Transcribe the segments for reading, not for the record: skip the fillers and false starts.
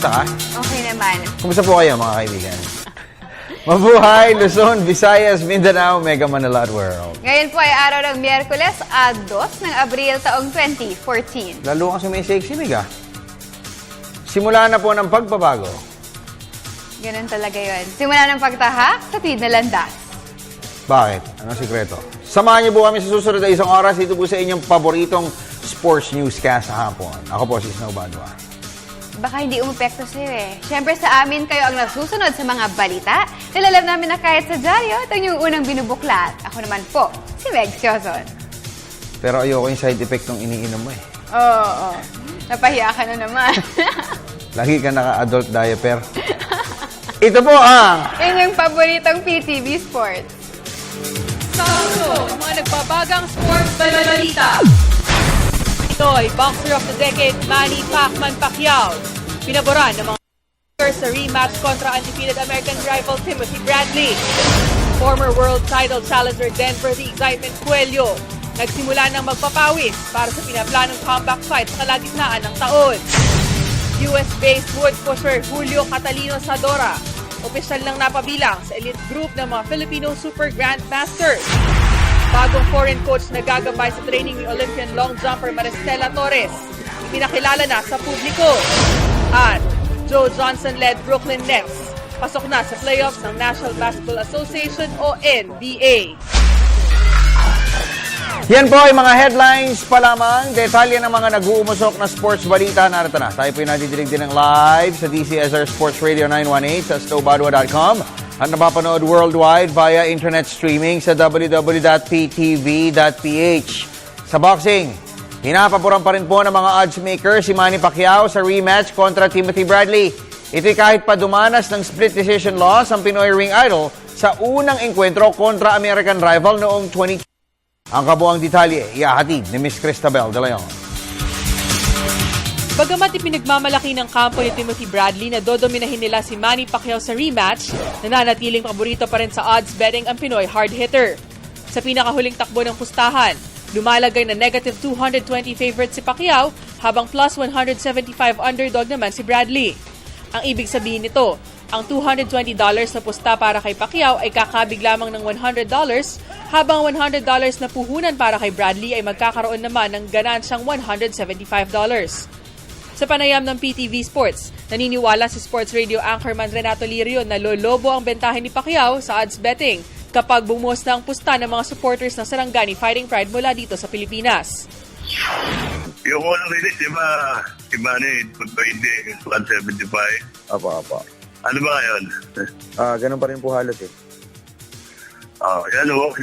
Kumusta ka? Okay naman. Kumusta po kayo, mga kaibigan? Mabuhay, Luzon, Visayas, Mindanao, Mega Manila at World. Ngayon po ay araw ng Miyerkules, 2 ng Abril taong 2014. Lalo kasi may sexy, Mega. Simula na po ng pagbabago. Ganun talaga yun. Simula ng pagtahak sa tuwid na landas. Bakit? Anong sikreto? Samahan niyo po kami sa susunod na isang oras dito po sa inyong paboritong sports newscast sa hapon. Ako po si Snow Badua. Baka hindi umepekto sa'yo eh. Siyempre sa amin kayo ang nasusunod sa mga balita. Nilalam namin na kahit sa dyaryo, ito yung unang binubuklat. Ako naman po, si Meg Sioson. Pero ayoko yung side effect ng iniinom mo eh. Oo. Napahiya ka na naman. Lagi ka naka-adult diaper. Ito po ang... Yan yung paboritong PTV Sports. Sa mga nagbabagang sports balita. Ito ay Boxer of the Decade Manny Pacquiao. Pinaboran ng mga sa rematch kontra undefeated American rival Timothy Bradley. Former world title challenger Denver the Excitement Cuello. Nagsimula ng magpapawis para sa pinaplanong comeback fight sa kalagitnaan ng taon. US-based wood pusher Julio Catalino Sadora. Opisyal nang napabilang sa elite group ng mga Filipino Super Grandmasters. Bagong foreign coach na gagabay sa training ni Olympian long jumper Maristela Torres. Pinakilala na sa publiko. At Joe Johnson-led Brooklyn Nets. Pasok na sa playoffs ng National Basketball Association o NBA. Yan po ay mga headlines pa lamang. Detalye ng mga nag-uumusok na sports balita. Narito na. Tayo po yung nadidinig din ng live sa DCSR Sports Radio 918 sa snowbadua.com at napapanood worldwide via internet streaming sa www.ptv.ph. Sa boxing, hinapapuran pa rin po ng mga odds maker si Manny Pacquiao sa rematch kontra Timothy Bradley. Ito'y kahit pa dumanas ng split decision loss ang Pinoy Ring Idol sa unang enkwentro kontra American rival noong 2020. Ang kabuang detalye, ihahatid ni Miss Cristabel de Leon. Bagamat ipinagmamalaki ng kampo ni Timothy Bradley na dodominahin nila si Manny Pacquiao sa rematch, nananatiling paborito pa rin sa odds betting ang Pinoy hard hitter. Sa pinakahuling takbo ng pustahan, lumalagay na negative 220 favorite si Pacquiao habang plus 175 underdog naman si Bradley. Ang ibig sabihin nito, ang $220 na pusta para kay Pacquiao ay kakabig lamang ng $100 habang $100 na puhunan para kay Bradley ay magkakaroon naman ng ganansyang $175. Sa panayam ng PTV Sports, naniniwala si sports radio anchorman Renato Lirio na lolobo ang bentahin ni Pacquiao sa odds betting kapag bumuhos na ang pusta ng mga supporters ng Sarangani Fighting Pride mula dito sa Pilipinas. Yung unang release, di ba, si Manny, 175. Apa. Ano ba yun? Ganun pa rin po halos eh. Yan o,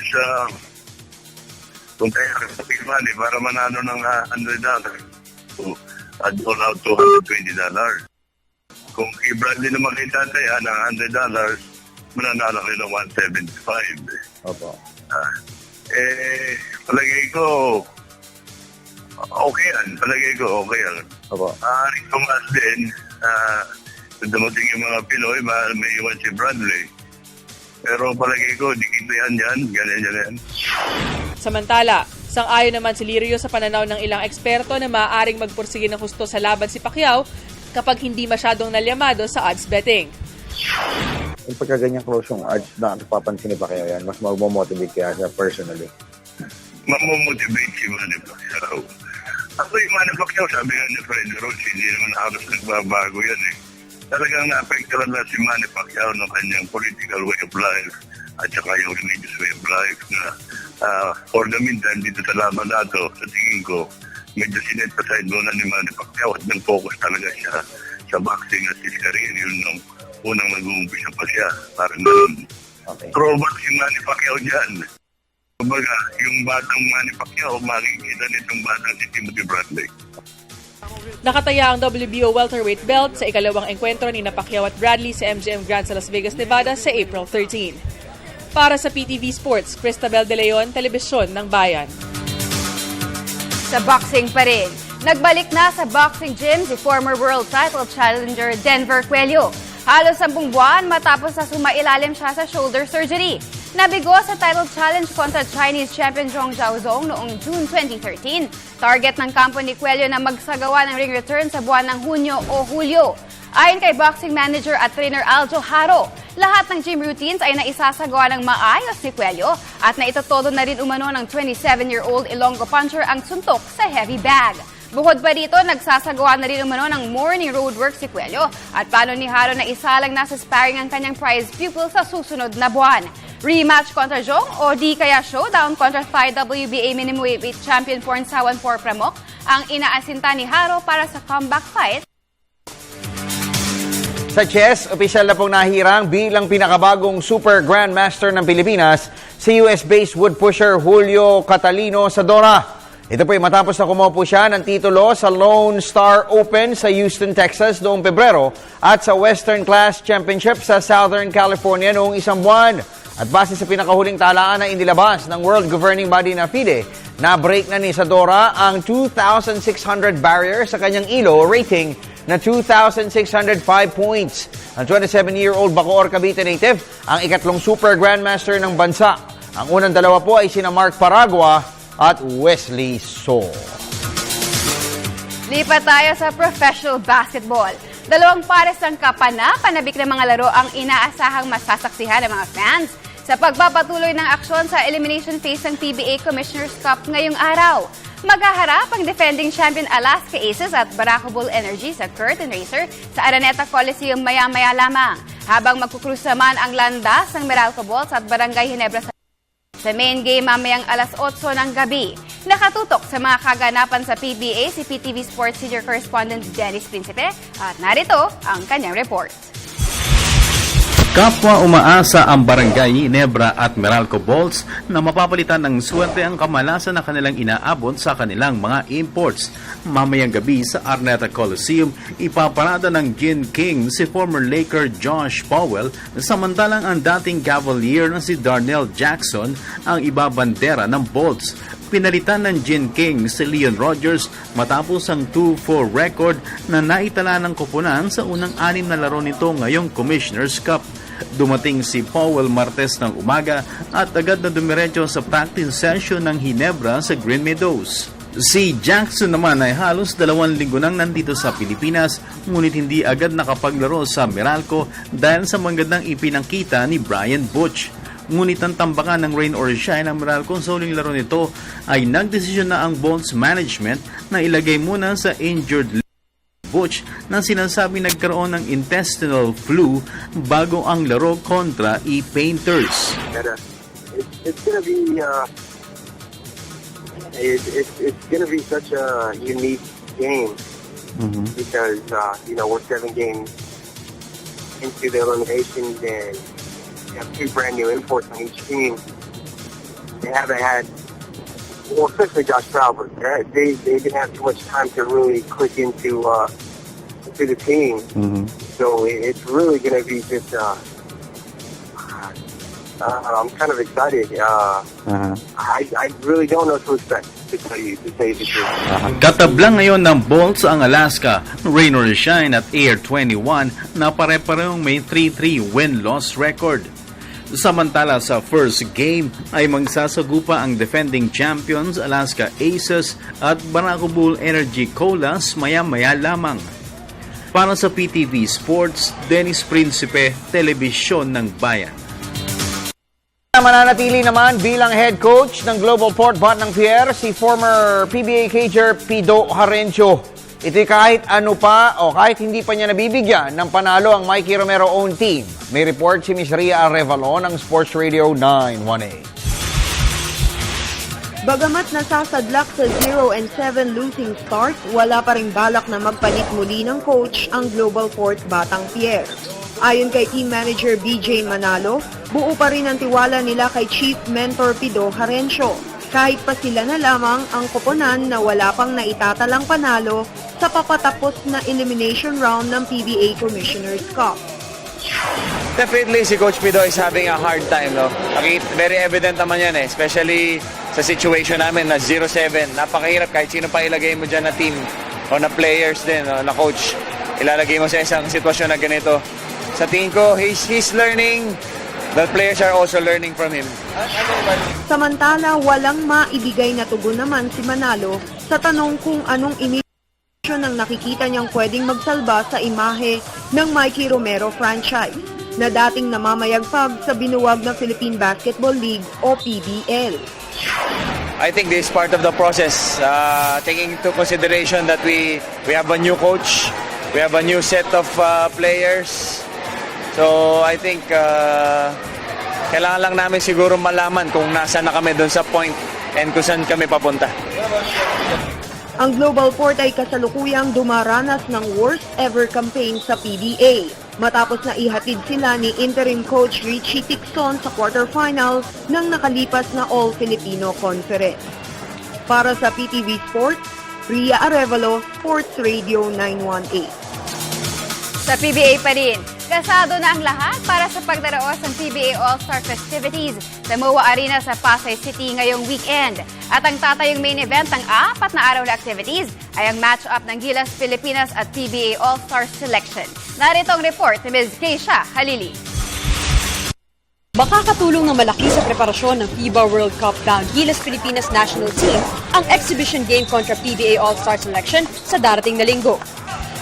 kung kaya ka sa Manny, para manalo ng $100, add all out $220. Kung kay Bradley naman kay tatay, ng $100, mananalo kayo ng $175. Opo. Palagay ko, okay yan. Okay yan. Opo. Aaring tumas din, dumating yung mga Pinoy, may iwan si Bradley. Pero palagay ko, dikit yan, ganyan. Samantala, sang-ayon naman si Lirio sa pananaw ng ilang eksperto na maaaring magpursige ng husto sa laban si Pacquiao kapag hindi masyadong nalyamado sa odds betting. Yung pagkaganyan close yung odds na napapansin ni Pacquiao yan, mas mag-motivate kaya siya personally. Mamomotivate si Manny Pacquiao. Ako yung Manny Pacquiao, sabi nga ni Fred Roach, hindi naman halos nagbabago yan eh. Talagang na-apektuhan na si Manny Pacquiao ng kanyang political way of life at saka yung religious way of life na for the meantime dito sa laban nato, sa tingin ko, medyo sinet-aside muna ni Manny Pacquiao at nag-focus talaga siya sa boxing at his career. Yun nung unang nag-uumpisa pa siya. Parang ganun. Okay. Throwback si Manny Pacquiao dyan. Kumbaga, yung batang Manny Pacquiao, makikita nitong batang si Timothy Bradley. Nakataya ang WBO welterweight belt sa ikalawang engkwentro ni Pacquiao at Bradley sa MGM Grand sa Las Vegas, Nevada sa April 13. Para sa PTV Sports, Cristabel de Leon, Telebisyon ng Bayan. Sa boxing pa rin, nagbalik na sa boxing gym si former world title challenger Denver Cuello. Halos 10 buwan matapos na sumailalim siya sa shoulder surgery. Nabigo sa title challenge kontra Chinese champion Zhong Zhaozong noong June 2013. Target ng kampo ni Cuello na magsagawa ng ring return sa buwan ng Hunyo o Hulyo. Ayon kay boxing manager at trainer Aljo Haro, lahat ng gym routines ay naisasagawa ng maayos ni Cuello at naitotodo na rin umano ng 27-year-old Ilonggo puncher ang suntok sa heavy bag. Bukod pa dito, nagsasagawa na rin umano ng morning road work si Cuello at plano ni Haro na isalang nasa sparring ang kanyang prize pupil sa susunod na buwan. Rematch kontra Jong o di kaya showdown kontra Thai WBA minimum weight champion Pornsawan Pramuk ang inaasinta ni Haro para sa comeback fight. Sa chess, opisyal na pong nahirang bilang pinakabagong Super Grandmaster ng Pilipinas si US-based wood pusher Julio Catalino Sadora. Ito po ay matapos na kumuha siya ng titulo sa Lone Star Open sa Houston, Texas noong Pebrero at sa Western Class Championship sa Southern California noong isang buwan. At base sa pinakahuling talaan na inilabas ng World Governing Body na FIDE, na-break na ni Sadora ang 2,600 barrier sa kanyang ELO rating na 2,605 points. Ang 27-year-old Bacoor, Cavite native, ang ikatlong Super Grandmaster ng bansa. Ang unang dalawa po ay sina Mark Paragua at Wesley So. Lipat tayo sa professional basketball. Dalawang pares ng kapanabik na mga laro ang inaasahang masasaksihan ng mga fans sa pagpapatuloy ng aksyon sa elimination phase ng PBA Commissioner's Cup ngayong araw. Maghaharap ang defending champion Alaska Aces at Barako Bull Energy sa curtain racer sa Araneta Coliseum maya-maya lamang. Habang magkukrus naman ang landas ng Meralco Bulls at Barangay Ginebra sa main game mamayang alas 8 ng gabi. Nakatutok sa mga kaganapan sa PBA si PTV Sports Senior Correspondent Dennis Principe at narito ang kanyang report. Kapwa umaasa ang Barangay Ginebra at Meralco Bulls na mapapalitan ng swerte ang kamalasan na kanilang inaabot sa kanilang mga imports. Mamayang gabi sa Araneta Coliseum, ipaparada ng Gin King si former Laker Josh Powell, samantalang ang dating Cavalier na si Darnell Jackson ang ibabandera ng Bulls. Pinalitan ng Gin King si Leon Rogers matapos ang 2-4 record na naitala ng koponan sa unang 6 na laro nito ngayong Commissioner's Cup. Dumating si Powell Martes ng umaga at agad na dumiretso sa practice session ng Ginebra sa Green Meadows. Si Jackson naman ay halos 2 linggo nang nandito sa Pilipinas, ngunit hindi agad nakapaglaro sa Meralco dahil sa magandang ipinangkita ni Brian Butch. Ngunit ang tambakan ng rain or shine ng Meralco sa huling laro nito ay nagdesisyon na ang Bulls management na ilagay muna sa injured Butch na sinasabi nagkaroon ng intestinal flu bago ang laro kontra E-Painters. It's gonna be it's gonna be such a unique game because we're 7 games into the eliminations and we have 2 brand new imports on each team. They haven't had, well, especially Josh Traubert. They didn't have too much time to really click into the team. So it's really going to be just. I'm kind of excited. I really don't know what to expect, to say the truth. Katablang ngayon ng Bulls ang Alaska, Rain or Shine at Air 21 na pare-parehong may 3-3 win-loss record. Samantala sa first game ay magsasagupa ang defending champions Alaska Aces at Barako Bull Energy Colas maya-maya lamang. Para sa PTV Sports, Dennis Principe, Telebisyon ng Bayan. Mananatili naman bilang head coach ng Global Port Batang Pier si former PBA cager Pido Harencio. Ito'y kahit ano pa o kahit hindi pa niya nabibigyan ng panalo ang Mikey Romero own team. May report si Ms. Ria Arevalo ng Sports Radio 918. Bagamat nasasadlak sa 0-7 losing start, wala pa ring balak na magpalit muli ng coach ang Global Port Batang Pier. Ayon kay team manager BJ Manalo, buo pa rin ang tiwala nila kay chief mentor Pido Harencio. Kahit pa sila na lamang ang koponan na wala pang naitatalang panalo sa papatapos na elimination round ng PBA Commissioner's Cup. Definitely, si Coach Pido is having a hard time, no? Very evident naman yan, especially sa situation namin na 0-7. Napakahirap kahit sino pa ilagay mo dyan na team o na players din, o na coach. Ilalagay mo sa isang sitwasyon na ganito. Sa tingin ko, he's learning. The players are also learning from him. Samantala, walang maibigay na tugon naman si Manalo sa tanong kung anong inisyon ang nakikita niyang pwedeng magsalba sa imahe ng Mikey Romero franchise na dating namamayagpag sa binuwag ng Philippine Basketball League o PBL. I think this is part of the process, taking into consideration that we have a new coach, we have a new set of players. So I think kailangan lang namin siguro malaman kung nasa na kami doon sa point and kung saan kami papunta. Ang Global Port ay kasalukuyang dumaranas ng worst ever campaign sa PBA matapos na ihatid sila ni interim coach Richie Tixon sa quarterfinals ng nakalipas na All-Filipino Conference. Para sa PTV Sports, Ria Arevalo, Sports Radio 918. Sa PBA pa rin, kasado na ang lahat para sa pagdaraos ng PBA All-Star festivities sa MOA Arena sa Pasay City ngayong weekend. At ang tatayong main event ng 4 na araw na activities ay ang match-up ng Gilas Pilipinas at PBA All-Star Selection. Narito ang report ni Ms. Keisha Halili. Makakatulong ng malaki sa preparasyon ng FIBA World Cup bound Gilas Pilipinas National Team ang exhibition game kontra PBA All-Star Selection sa darating na linggo.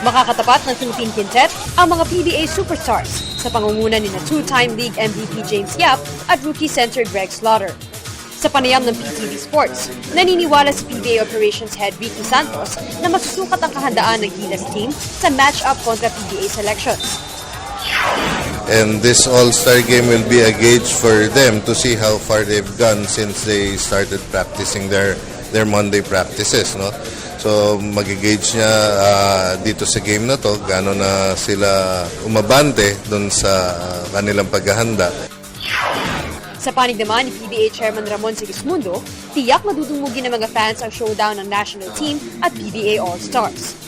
Makakatapat ng Philippine Quintet ang mga PBA superstars sa pangunguna ni na two-time league MVP James Yap at rookie center Greg Slaughter. Sa panayam ng PTV Sports, naniniwala si PBA Operations Head Ricky Santos na masusukat ang kahandaan ng Gilas team sa match-up kontra PBA selections. And this All-Star game will be a gauge for them to see how far they've gone since they started practicing their Monday practices, no? So magigauge niya dito sa game na to, gaano na sila umabante doon sa kanilang paghahanda. Sa panig naman ni PBA Chairman Ramon Sigismundo, tiyak madudumugin ng mga fans ang showdown ng national team at PBA All-Stars.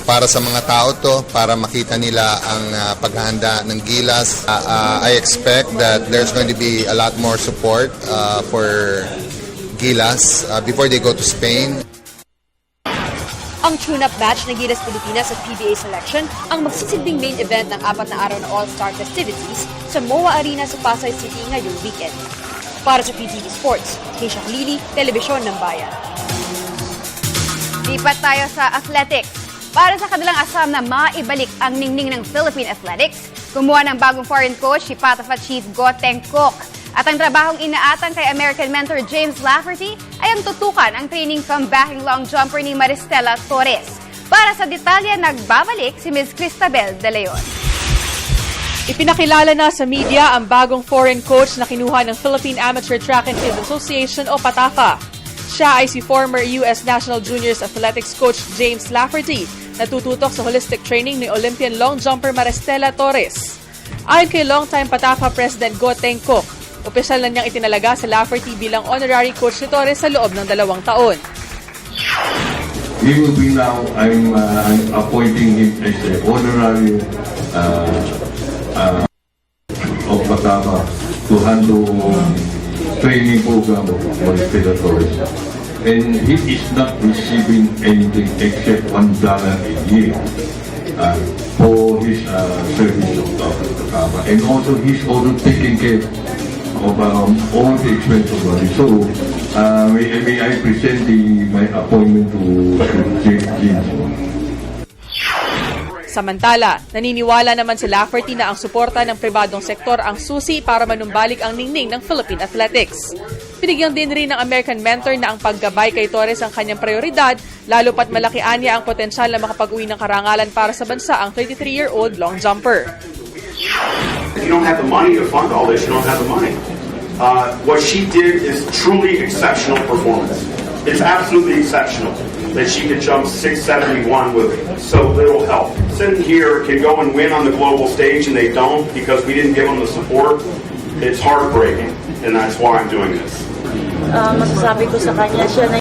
Para sa mga tao to, para makita nila ang paghahanda ng Gilas, I expect that there's going to be a lot more support for Gilas before they go to Spain. Ang tune-up match ng Gilas Pilipinas at PBA Selection ang magsisilbing main event ng 4 na araw na All-Star festivities sa MOA Arena sa Pasay City ngayong weekend. Para sa PTV Sports, Keisha Halili, Telebisyon ng Bayan. Lipat tayo sa athletics. Para sa kanilang asam na maibalik ang ningning ng Philippine Athletics, kumuha ng bagong foreign coach si Patafa Chief Goteng Kok. At ang trabahong inaatang kay American mentor James Lafferty ay ang tutukan ang training come-backing long jumper ni Maristela Torres. Para sa detalye, nagbabalik si Ms. Cristabel De Leon. Ipinakilala na sa media ang bagong foreign coach na kinuha ng Philippine Amateur Track and Field Association o PATAFA. Siya ay si former U.S. National Juniors Athletics coach James Lafferty na tututok sa holistic training ni Olympian long jumper Maristela Torres. Ayon kay longtime PATAFA President Goteng Kok, opisyal na niyang itinalaga sa Lafferty bilang honorary coach ni Torres sa loob ng 2 taon. He will be now, I'm appointing him as the honorary of PATAFA to handle training program of Maristela Torres. And he is not receiving anything except $1 a year for his service of PATAFA. And also he's also taking care of all the expense of money. So, may I present my appointment to James. Samantala, naniniwala naman si Lafferty na ang suporta ng pribadong sektor ang susi para manumbalik ang ningning ng Philippine Athletics. Binigyan din rin ng American mentor na ang paggabay kay Torres ang kanyang prioridad, lalo pat malaki anya ang potensyal na makapag-uwi ng karangalan para sa bansa ang 33-year-old long jumper. If you don't have the money to fund all this, you don't have the money. What she did is truly exceptional performance. It's absolutely exceptional that she could jump 671 with so little help. Sitting here can go and win on the global stage and they don't because we didn't give them the support. It's heartbreaking, and that's why I'm doing this. Masasabi ko sa kanya, siya na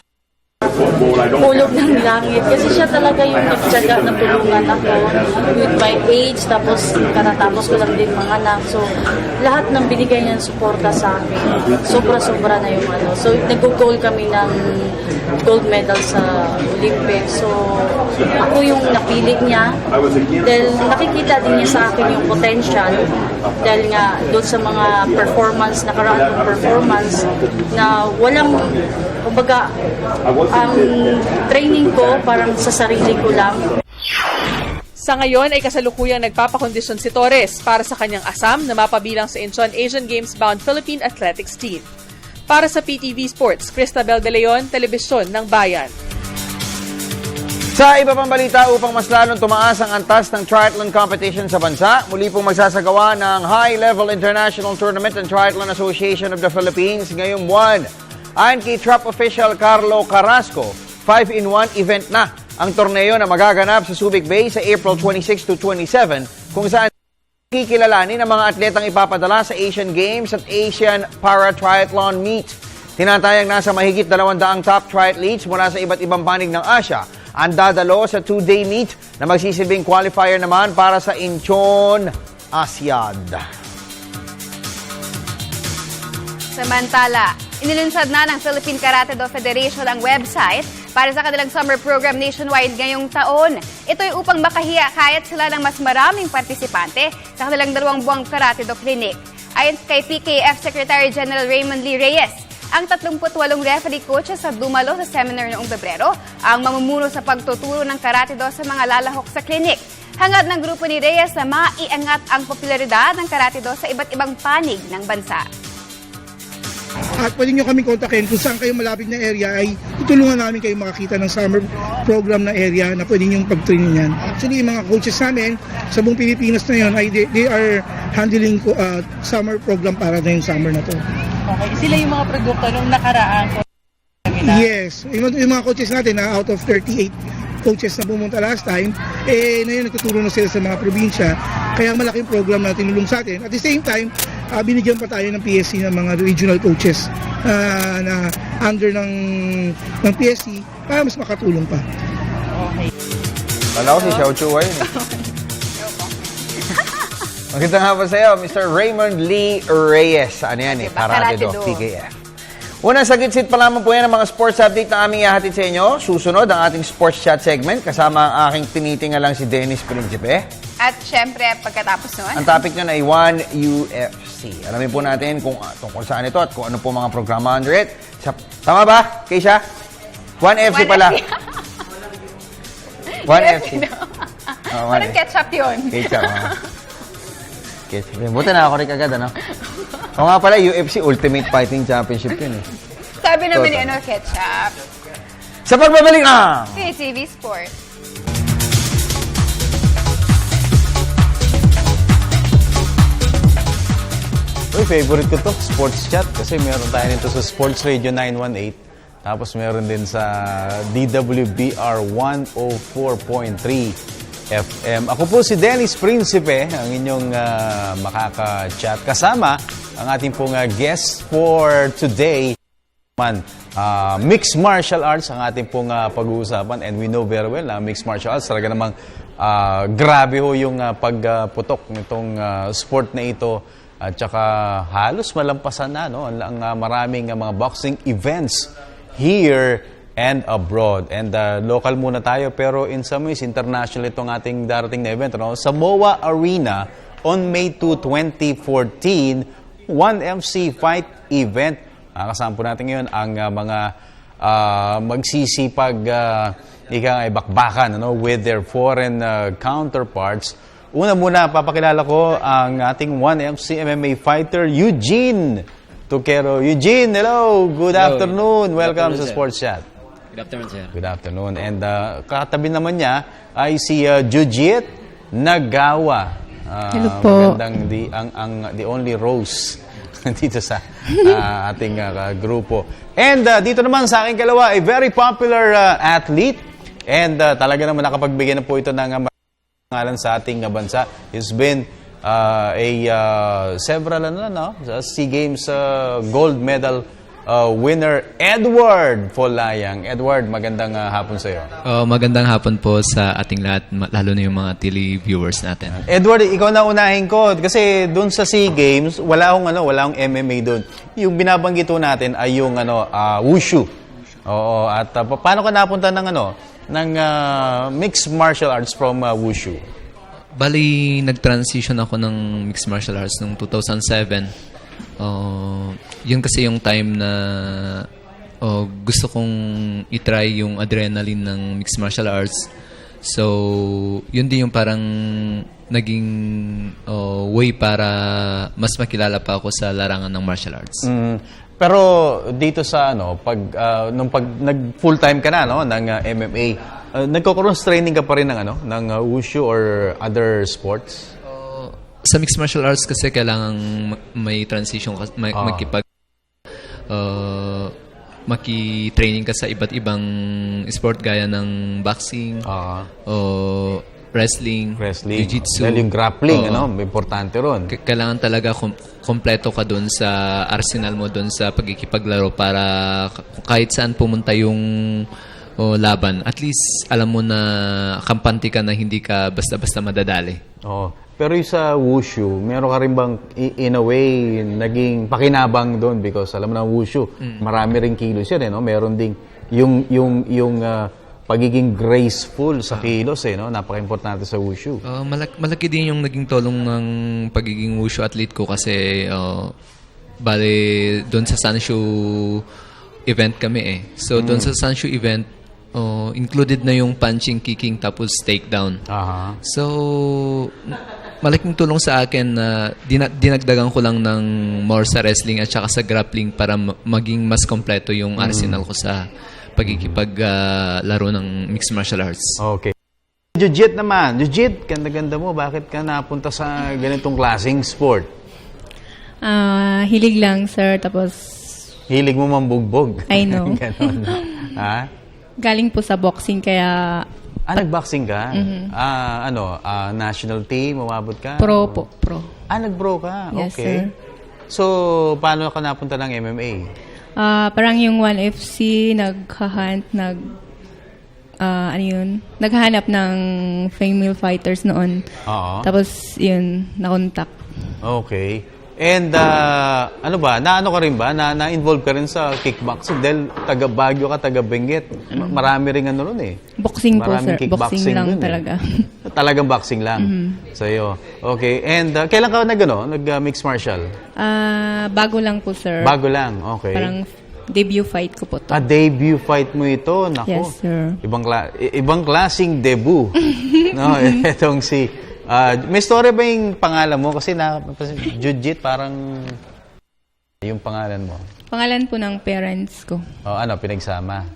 hulog ng langit. Kasi siya talaga yung nagtsaga na tulungan ako with my age, tapos katatapos ko lang din mga anak. So, lahat ng binigay niya ng suporta sa akin, sobra-sobra na yung ano. So, nag-goal kami ng gold medal sa Olympics. So, ako yung napili niya dahil nakikita din niya sa akin yung potential dahil nga doon sa mga performance, nakaraan ng performance na walang, kumbaga, ang training ko parang sa sarili ko lang. Sa ngayon ay kasalukuyang nagpapakondisyon si Torres para sa kanyang asam na mapabilang sa Incheon Asian Games-bound Philippine Athletics Team. Para sa PTV Sports, Cristabel De Leon, Telebisyon ng Bayan. Sa iba pang balita, upang mas lalong tumaas ang antas ng triathlon competition sa bansa, muli pong magsasagawa ng High-Level International Tournament and Triathlon Association of the Philippines ngayong buwan. Ayon kay Trop official Carlo Carrasco, 5-in-1 event na ang torneo na magaganap sa Subic Bay sa April 26 to 27, kung saan kikilalanin ang mga atletang ipapadala sa Asian Games at Asian Para-Triathlon Meet. Tinatayang nasa mahigit 200 top triathletes mula sa iba't ibang panig ng Asia ang dadalo sa 2-day meet na magsisilbing qualifier naman para sa Incheon Asiad. Samantala, inilunsad na ng Philippine Karate-Do Federation ang website para sa kanilang summer program nationwide ngayong taon. Ito'y upang makahiyakayat sila ng mas maraming partisipante sa kanilang 2 buwang Karate-Do Clinic. Ayon kay PKF Secretary General Raymond Lee Reyes, ang 38 referee coaches na dumalo sa seminar noong Pebrero ang mamumuno sa pagtuturo ng Karate-Do sa mga lalahok sa klinik. Hangad ng grupo ni Reyes na maiangat ang popularidad ng Karate-Do sa iba't ibang panig ng bansa. At pwede nyo kami kontakin kung saan kayo malapit na area ay tutulungan namin kayo makakita ng summer program na area na pwede nyo pag-training yan. Actually, yung mga coaches namin sa buong Pilipinas na yun, ay they are handling summer program para na yung summer na to. Okay, sila yung mga produkto nung nakaraan. Yes, yung mga coaches natin na out of 38 coaches na pumunta last time, ngayon nagtuturo na sila sa mga probinsya. Kaya malaking program na tinulong sa atin. At the same time, binigyan pa tayo ng PSC ng mga regional coaches na under ng PSC para mas makatulong pa. Okay. Kala ko si Xiao Chuway. Maganda nga po sa iyo, Mr. Raymond Lee Reyes. Ano yan Karate-Do, PKF. Unang sagit-sit pa lamang po yan ang mga sports update na aming ihahatid sa inyo. Susunod ang ating sports chat segment kasama ang aking tinitingalang si Dennis Principe. At syempre, pagkatapos nun, Ang topic nun ay 1UFC. Alamin po natin kung tungkol saan ito at kung ano po mga programa under it. Tama ba, Keisha? 1FC pala. 1FC. Parang ketchup yun. Ketchup, Buti na ako rin agad, ano? O nga pala, UFC Ultimate Fighting Championship yun eh. Sabi naman ni ketchup. Sa pagbabalik na! PTV Sports. Uy, favorite ko to, Sports Chat. Kasi meron tayo nito sa Sports Radio 918. Tapos meron din sa DWBR 104.3 FM. Ako po si Dennis Principe, ang inyong makaka-chat. Kasama ang ating pong guest for today. Mixed martial arts ang ating pong pag-uusapan. And we know very well na mixed martial arts talaga namang grabe ho yung pagputok nitong sport na ito. At saka halos malampasan na ang maraming mga boxing events here and abroad. And local muna tayo, pero in some ways, international itong ating darating na event. Sa MOA Arena, on May 2, 2014, 1MC Fight Event. Kasama po natin ngayon ang mga magsisipag bakbakan with their foreign counterparts. Una muna, papakilala ko ang ating 1MC MMA fighter, Eugene Tuquero. Eugene, hello! Good afternoon! Welcome sa Sports Chat. Good afternoon, sir. Good afternoon. And katabi naman niya ay si Jujit Nagawa. Hello po. Magandang the only rose dito sa ating grupo. And dito naman sa aking kalawa, a very popular athlete. And talaga naman nakapagbigay na po ito ng pangalan sa ating bansa. He's been several SEA Games gold medal winner, Edward Folayang. Edward, magandang hapon sa iyo. Magandang hapon po sa ating lahat, lalo na yung mga tele-viewers natin. Edward, ikaw na unahin ko kasi doon sa SEA Games, wala akong MMA doon. Yung binabanggit natin ay yung wushu. Oo, at paano ka napunta ng mixed martial arts from wushu? Bali, nag-transition ako ng mixed martial arts noong 2007. Yun kasi yung time na gusto kong itry yung adrenaline ng mixed martial arts. So, yun din yung parang naging way para mas makilala pa ako sa larangan ng martial arts. Pero dito sa nung nag full-time ka na ng MMA, nagko-cross training ka pa rin ng wushu or other sports? Sa mixed martial arts kasi kailangan may transition, maki-training ka sa iba't ibang sport gaya ng boxing, wrestling, jiu-jitsu. Dahil yung grappling, importante ron. Kailangan talaga kompleto ka doon sa arsenal mo, doon sa pagkikipaglaro para kahit saan pumunta yung laban. At least alam mo na kampante ka na hindi ka basta-basta madadali. Pero yung sa wushu, meron ka rin bang in a way naging pakinabang doon because alam mo na wushu, marami ring kilos yan meron ding yung pagiging graceful sa kilos napaka-importante sa wushu. Malaki din yung naging tulong ng pagiging wushu athlete ko kasi bale doon sa Sanshu event kami So doon sa Sanshu event included na yung punching, kicking tapos takedown. So malaking tulong sa akin na dinagdagan ko lang ng more sa wrestling at saka sa grappling para maging mas kompleto yung arsenal ko sa pagkikipaglaro ng mixed martial arts. Okay. Jiu-jit naman. Jiu-jit, ganda-ganda mo. Bakit ka napunta sa ganitong klaseng sport? Hilig lang, sir. Tapos... Hilig mo mambugbog? I know. Ganon. Ha? Galing po sa boxing, kaya... nag-boxing ka? National team, umabot ka? Pro po, pro. Nag-pro ka? Yes, okay. sir. So, paano ka napunta ng MMA? Parang yung 1FC, naghahanap ng female fighters noon. Tapos, yun, nakontak. Okay. And, naano ka rin ba? Na-involve ka rin sa kickboxing? Dahil taga-Baguio ka, taga-Benguet. Marami rin nun Boxing po, sir. Boxing lang talaga. Talagang boxing lang sa'yo. Okay. And, kailan ka nag-mixed martial? Bago lang po, sir. Bago lang, okay. Parang debut fight ko po to. Debut fight mo ito? Naku. Yes, sir. Ibang klaseng debut. Itong si... may story ba yung pangalan mo? Kasi Jiu-Jit parang yung pangalan mo. Pangalan po ng parents ko. Pinagsama?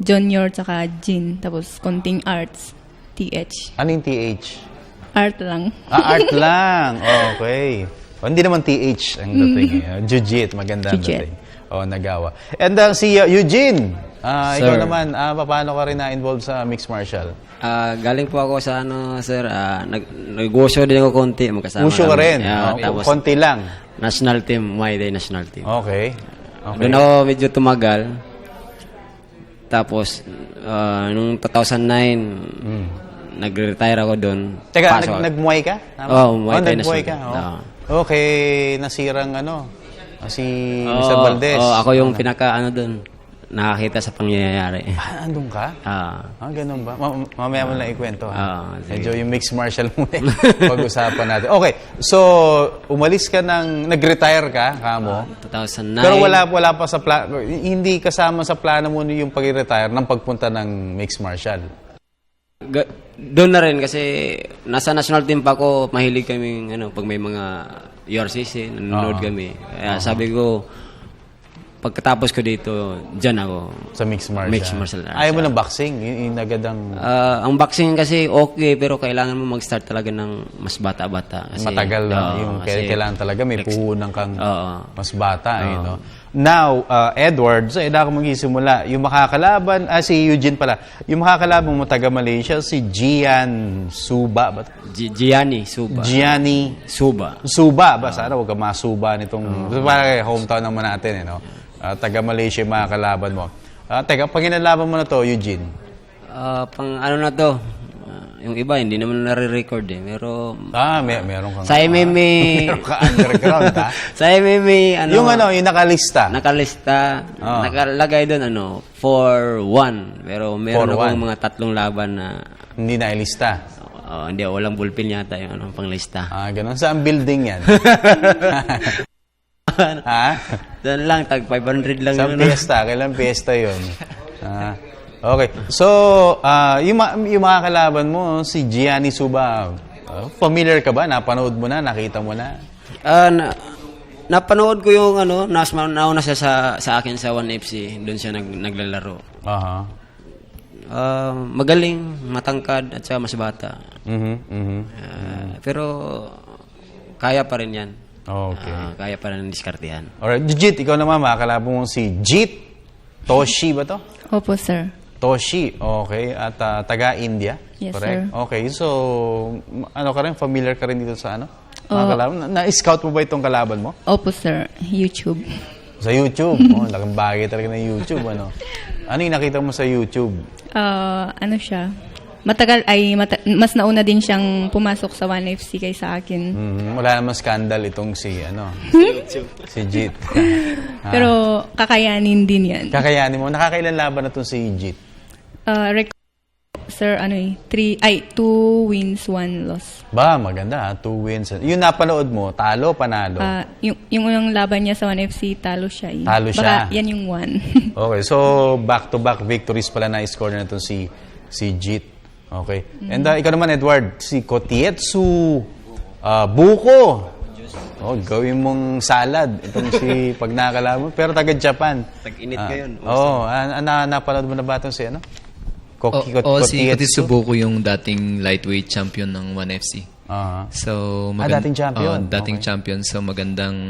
Junior tsaka Jin. Tapos konting arts. TH. Ano yung TH? Art lang. Art lang. Okay. Hindi naman TH ang dating. Jiu-Jit. Maganda ang dating. Nagawa. And si Eugene. Ikaw naman, paano ka rin na-involved sa mixed martial? Galing po ako sa sir, nag-wushu din ako konti. Wushu ka rin? Tapos, konti lang? National team, Muay Thai national team. Okay. Doon ako medyo tumagal. Tapos, nung 2009, nag-retire ako doon. Teka, nag-Muay ka? Muay Thai national team. Okay, nasirang si Mr. Valdez. Ako yung pinaka doon. Nakakita sa pangyayari. Andun ka? Ganun ba? Mamaya mo lang ikwento. Medyo yung mixed martial muna pag-usapan natin. Okay, so umalis ka nag-retire ka, kamo? 2009. Pero wala pa sa hindi kasama sa plano mo yung pag-retire ng pagpunta ng mixed martial? Doon na rin kasi nasa national team pa ako, mahilig kami pag may mga URCC, nanonood kami. Kaya sabi ko, pagkatapos ko dito, dyan ako. Sa mixed martial arts. Ayaw mo ng boxing? Yung agadang... ang boxing kasi okay, pero kailangan mo mag-start talaga ng mas bata-bata. Kasi, matagal lang. Kailangan talaga may puhunan kang mas bata. Now, Edward, so ako magsisimula. Yung makakalaban, si Eugene pala, yung makakalaban mo taga-Malaysia, si Gian Suba. Gianni Suba. Gianni Suba. Suba. Sana huwag ka masuba nitong... Parang hometown naman natin, taga-Malaysia yung makakalaban mo. Teka, pag inalaban mo na to, Eugene? Na to? Yung iba, hindi naman nare-record Pero... meron kang... Sa MMA... meron ka underground, Sa MMA, yung yung nakalista. Nakalista. Nakalagay doon, 4-1. Pero meron akong mga 3 laban na... Hindi nailista. Hindi, walang bullpen yata yung panglista. Ganun. Saan building yan? Doon lang, tag 500 lang. Sa fiesta. Kailan fiesta yun? Okay. So, yung mga kalaban mo, si Gianni Suba, familiar ka ba? Napanood mo na? Nakita mo na? Napanood ko yung nauna siya sa akin sa 1FC. Doon siya naglalaro. Magaling, matangkad, at saka mas bata. Pero kaya pa rin yan. Okay. Kaya pa rin diskartehan. Alright. Jit, ikaw naman, makakalaban mo si Jit Toshi ba to? Opo, sir. Toshi, okay. At taga-India? Yes, correct? sir. Okay, so ka rin? Familiar ka rin dito sa mga kalaban? Na-scout mo ba itong kalaban mo? Opo, sir. YouTube. Sa YouTube? Laking bagay talaga ng YouTube, ano? Ano yung nakita mo sa YouTube? Ano siya? Mas nauna din siyang pumasok sa 1FC kaysa akin. Wala namang scandal itong si Jit. Pero kakayanin din yan. Kakayanin mo. Nakakailan laban na itong si Jit? Sir, 2 wins, 1 loss. Ba, maganda. 2 wins. Yung napanood mo, talo, panalo? Yung unang laban niya sa 1FC, talo siya. Talo siya? Baka yan yung 1. Okay, so back-to-back victories pala na score na itong si Jit. Okay. And ikaw naman, Edward, si Kotietsu Buko. Gawin mong salad. Itong si pag nakakalaban mo. Pero taga-Japan. Tag-init ngayon. Napanood mo na ba itong si si Kotietsu Buko yung dating lightweight champion ng 1FC. So, dating champion. Dating champion. So, magandang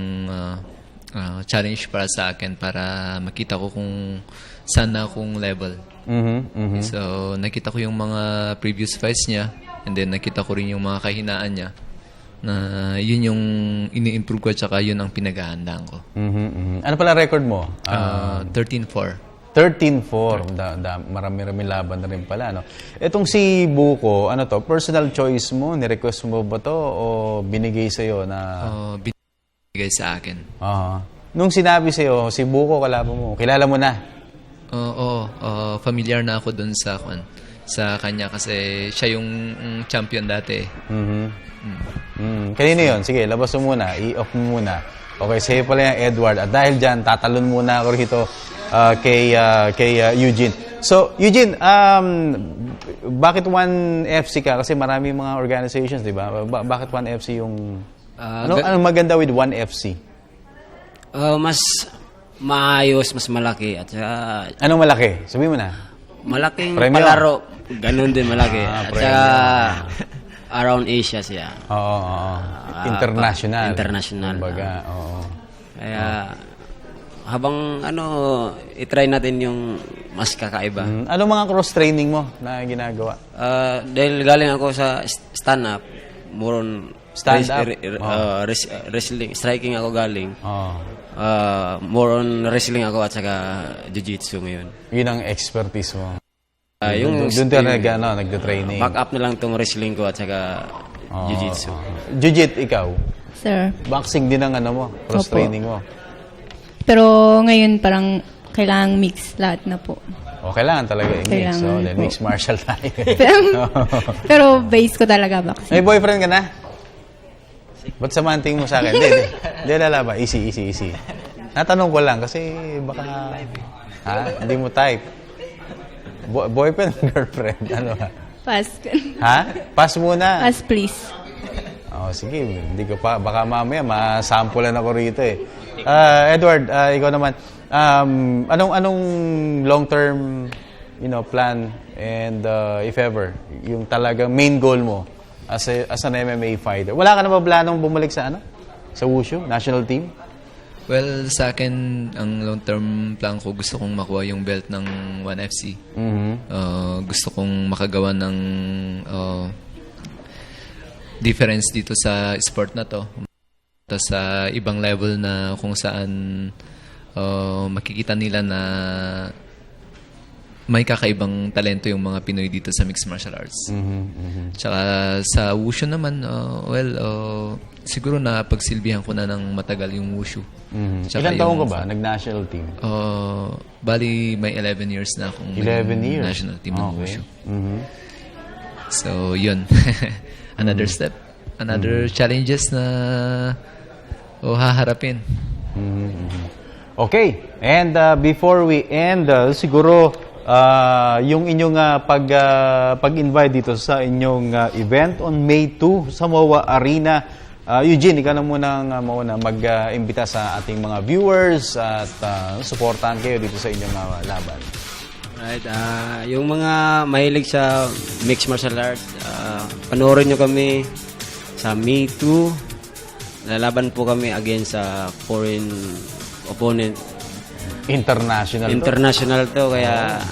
challenge para sa akin para makita ko kung saan na akong level. So, nakita ko yung mga previous fights niya and then nakita ko rin yung mga kahinaan niya na yun yung ini-improve ko at saka yun ang pinaghahandaan ko. Ano pala record mo? 13-4. 13-4. Marami-rami laban na rin pala. No? Itong si Buko, personal choice mo? Nirequest mo ba to o binigay sa'yo na... binigay sa akin. Nung sinabi sa'yo, si Buko, kalaban mo, kilala mo na? Familiar na ako dun sa kanya kasi siya yung champion dati. Kanino yun? Sige, labas mo muna. I-off mo muna. Okay, sa'yo pala yung Edward. At dahil dyan, tatalon muna ako rito kay Eugene. So, Eugene, bakit 1FC ka? Kasi marami mga organizations, di ba? Bakit 1FC yung... Anong maganda with 1FC? Mas maayos, mas malaki. At anong malaki? Sabihin mo na. Malaking Premium. palaro. Ganun din malaki. At around Asia siya. International. International. Kumbaga, Kaya, habang i-try natin yung mas kakaiba. Anong mga cross-training mo na ginagawa? Dahil galing ako sa stand-up, more on stand-up? Wrestling, striking ako galing. More on wrestling ako at saka jiu-jitsu ngayon. Yun ang expertise mo? Yung doon tayo nagda-training. Back up na lang tong wrestling ko at saka jiu-jitsu. Jiu-jit, ikaw? Sir. Boxing din ang cross-training mo? Pero ngayon parang kailangang mix lahat na po. Kailangan talaga i-mix. Then mixed martial tayo. Pero base ko talaga boxing. May boyfriend ka na? Ba't samanting mo sa akin? Hindi lalaba. Easy. Natanong ko lang kasi baka... Hindi mo type. Boyfriend or girlfriend? Ano ba? Pass. Pass muna. Pass, please. Sige. Hindi ko pa. Baka mamaya masampulan ako rito eh. Edward, ikaw naman. Anong long-term plan and if ever, yung talagang main goal mo as an MMA fighter? Wala ka na ba planong bumalik sa Wushu, national team? Well, sa akin, ang long-term plan ko, gusto kong makuha yung belt ng 1FC. Gusto kong makagawa ng difference dito sa sport na to. Sa ibang level na kung saan makikita nila na may kakaibang talento yung mga Pinoy dito sa mixed martial arts. Tsaka sa Wushu naman, siguro na pagsilbihan ko na ng matagal yung Wushu. Ilan taon ka ba? Nag-national team? Bali, may 11 years na akong 11 years? National team ng Wushu. So, yun. Another step. Another challenges na haharapin. Okay. And before we end, siguro yung inyong pag-invite dito sa inyong event on May 2 sa MOA Arena. Eugene, ikaw na muna mag-imbita sa ating mga viewers at suportahan kayo dito sa inyong laban. Right, yung mga mahilig sa mixed martial arts, panoorin nyo kami sa May 2. Lalaban po kami against sa foreign opponent. International to, kaya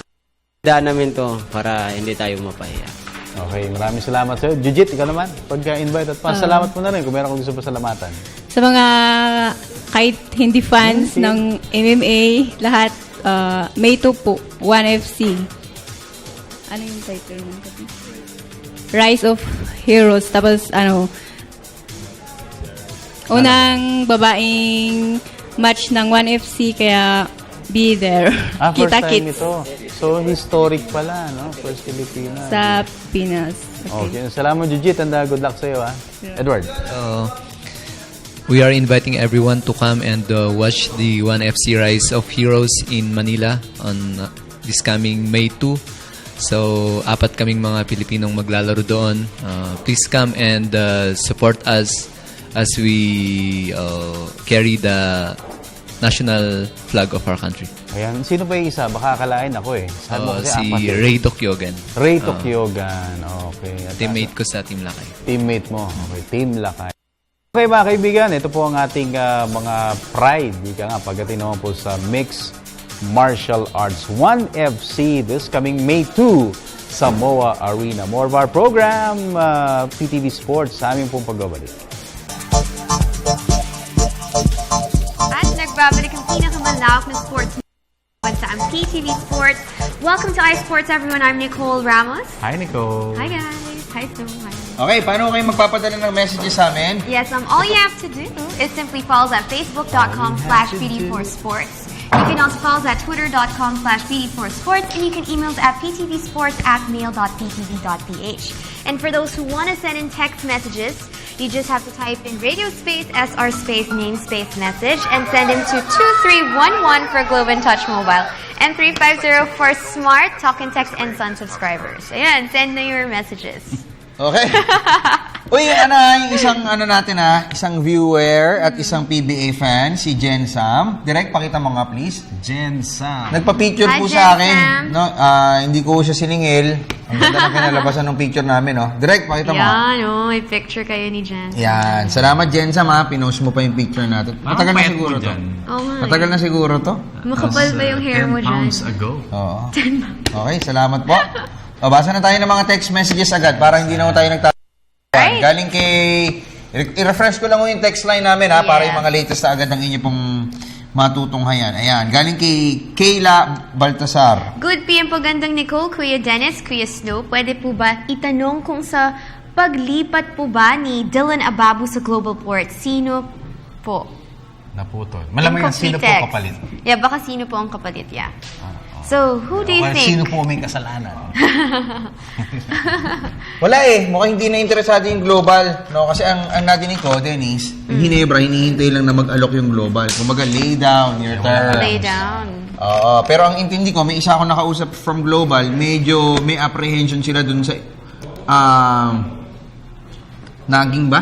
daan namin to para hindi tayo mapahiya. Okay, maraming salamat sa'yo. Jujit, ikaw naman, pagka-invite at pasalamat mo na rin kung meron kong gusto pasalamatan. Sa mga kahit hindi fans ng MMA, lahat, May 2 po, 1FC. Ano yung title ng kasi? Rise of Heroes. Tapos, unang babaeng match ng 1FC, kaya be there. First time Kita-kits ito. So, historic pala, no? First Filipina. sa Pinas. Okay, salamat Jujit, and good luck sa'yo, ha? Edward. We are inviting everyone to come and watch the 1FC Rise of Heroes in Manila on this coming May 2. So, 4 kaming mga Pilipinong maglalaro doon. Please come and support us as we carry the national flag of our country. Ayan, sino pa yung isa? Baka akalain ako eh. Sabi mo kasi Si apat eh. Ray Tokyogan. Ray Tokyogan, okay. At Teammate ko sa Team Lakay. Teammate mo, okay. Team Lakay. Okay mga kaibigan, ito po ang ating mga pride. Ika nga, pagdating naman po sa Mixed Martial Arts 1FC this coming May 2 sa MOA Arena. More of our program, PTV Sports, sa aming pong pagbabalik. At nagbabalik ang pinakamalawak na sports sa PTV Sports. Welcome to iSports, everyone. I'm Nicole Ramos. Hi, Nicole. Hi, guys. Hi, Stu. Hi. Okay, paano kayo magpapadala ng messages sa amin? Yes, all you have to do is simply follow us at facebook.com/PD4Sports. You can also follow us at twitter.com/PD4Sports, and you can email us at ptvsports@mail.ptv.ph. And for those who want to send in text messages, you just have to type in radio space, SR space, name space message, and send them to 2311 for Globe and Touch Mobile, and 350 for Smart, Talk and Text, and Sun subscribers. Ayan, send na your messages. Okay. Uy, yung isang viewer at isang PBA fan, si Jen Sam. Direct, pakita mo nga, please. Jen Sam. Nagpa-picture Hi, po Jen sa akin. Sam. No, hindi ko siya siningil. Ang ganda ng kinalabasan ng picture namin, no? Direct, pakita mo. Yan, may picture kayo ni Jen. Yan. Salamat, Jen Sam, ha. Pinost mo pa yung picture natin. Matagal na siguro to. Matagal na siguro to. Makapal ba yung hair mo dyan? 10 pounds ago. Oo. Okay, salamat po. O, basa na tayo ng mga text messages agad para hindi na tayo nagtatanong. Right. Galing kay... I-refresh ko lang yung text line namin, ha, para yung mga latest na agad ng inyo pong matutunghayan. Ayan. Galing kay Kayla Baltasar. Good PM po, gandang Nicole, Kuya Dennis, Kuya Snow. Pwede po ba itanong kung sa paglipat po ba ni Dylan Ababu sa Global Port, sino po? Naputol. Malamang yan, sino po Incomplete kapalit? text. Yeah, baka sino po ang kapalit, yeah. So, who do you think? Sino po may kasalanan? Wala eh. Mukhang hindi na interesado yung global. No? Kasi ang nadinig ko, Dennis, yung Hinebra, hinihintay lang na mag-alok yung global. Kumbaga, lay down your terms. Lay down. Pero ang intindi ko, may isa akong nakausap from global, medyo may apprehension sila dun sa naging ba?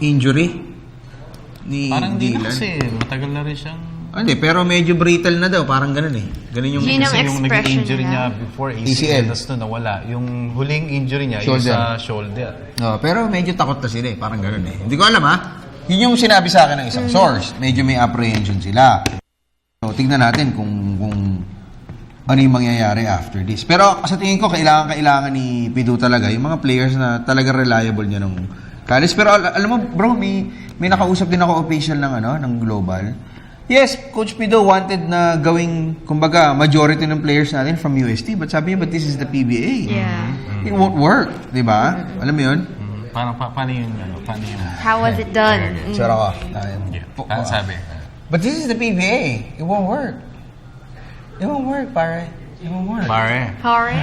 Injury? Ni Parang hindi Dylan. na kasi matagal na rin siyang... Hindi, pero medyo brittle na daw. Parang ganun eh. Ganun yung... Yun ang Kasi yung naging expression injury niya. niya before ACL. ACL, tapos na nawala. Yung huling injury niya, yung Shoulder. sa shoulder. Pero medyo takot na sila eh. Parang ganun eh. Hindi ko alam ha. Yun yung sinabi sa akin ng isang source. Medyo may apprehension sila. So, tignan natin kung ano yung mangyayari after this. Pero sa tingin ko, kailangan ni Pidu talaga yung mga players na talaga reliable niya nung college. Pero alam mo, bro, may nakausap din ako official ng global. Yes, Coach Pido wanted na gawing, kumbaga, majority ng players natin from UST. But sabi niya, but this is the PBA. Yeah. It won't work. Diba? Alam mo yun? Paano yung... How was it done? Sure ako. Ano sabi? But this is the PBA. It won't work. It won't work, pare. It won't work. Pare. Pare?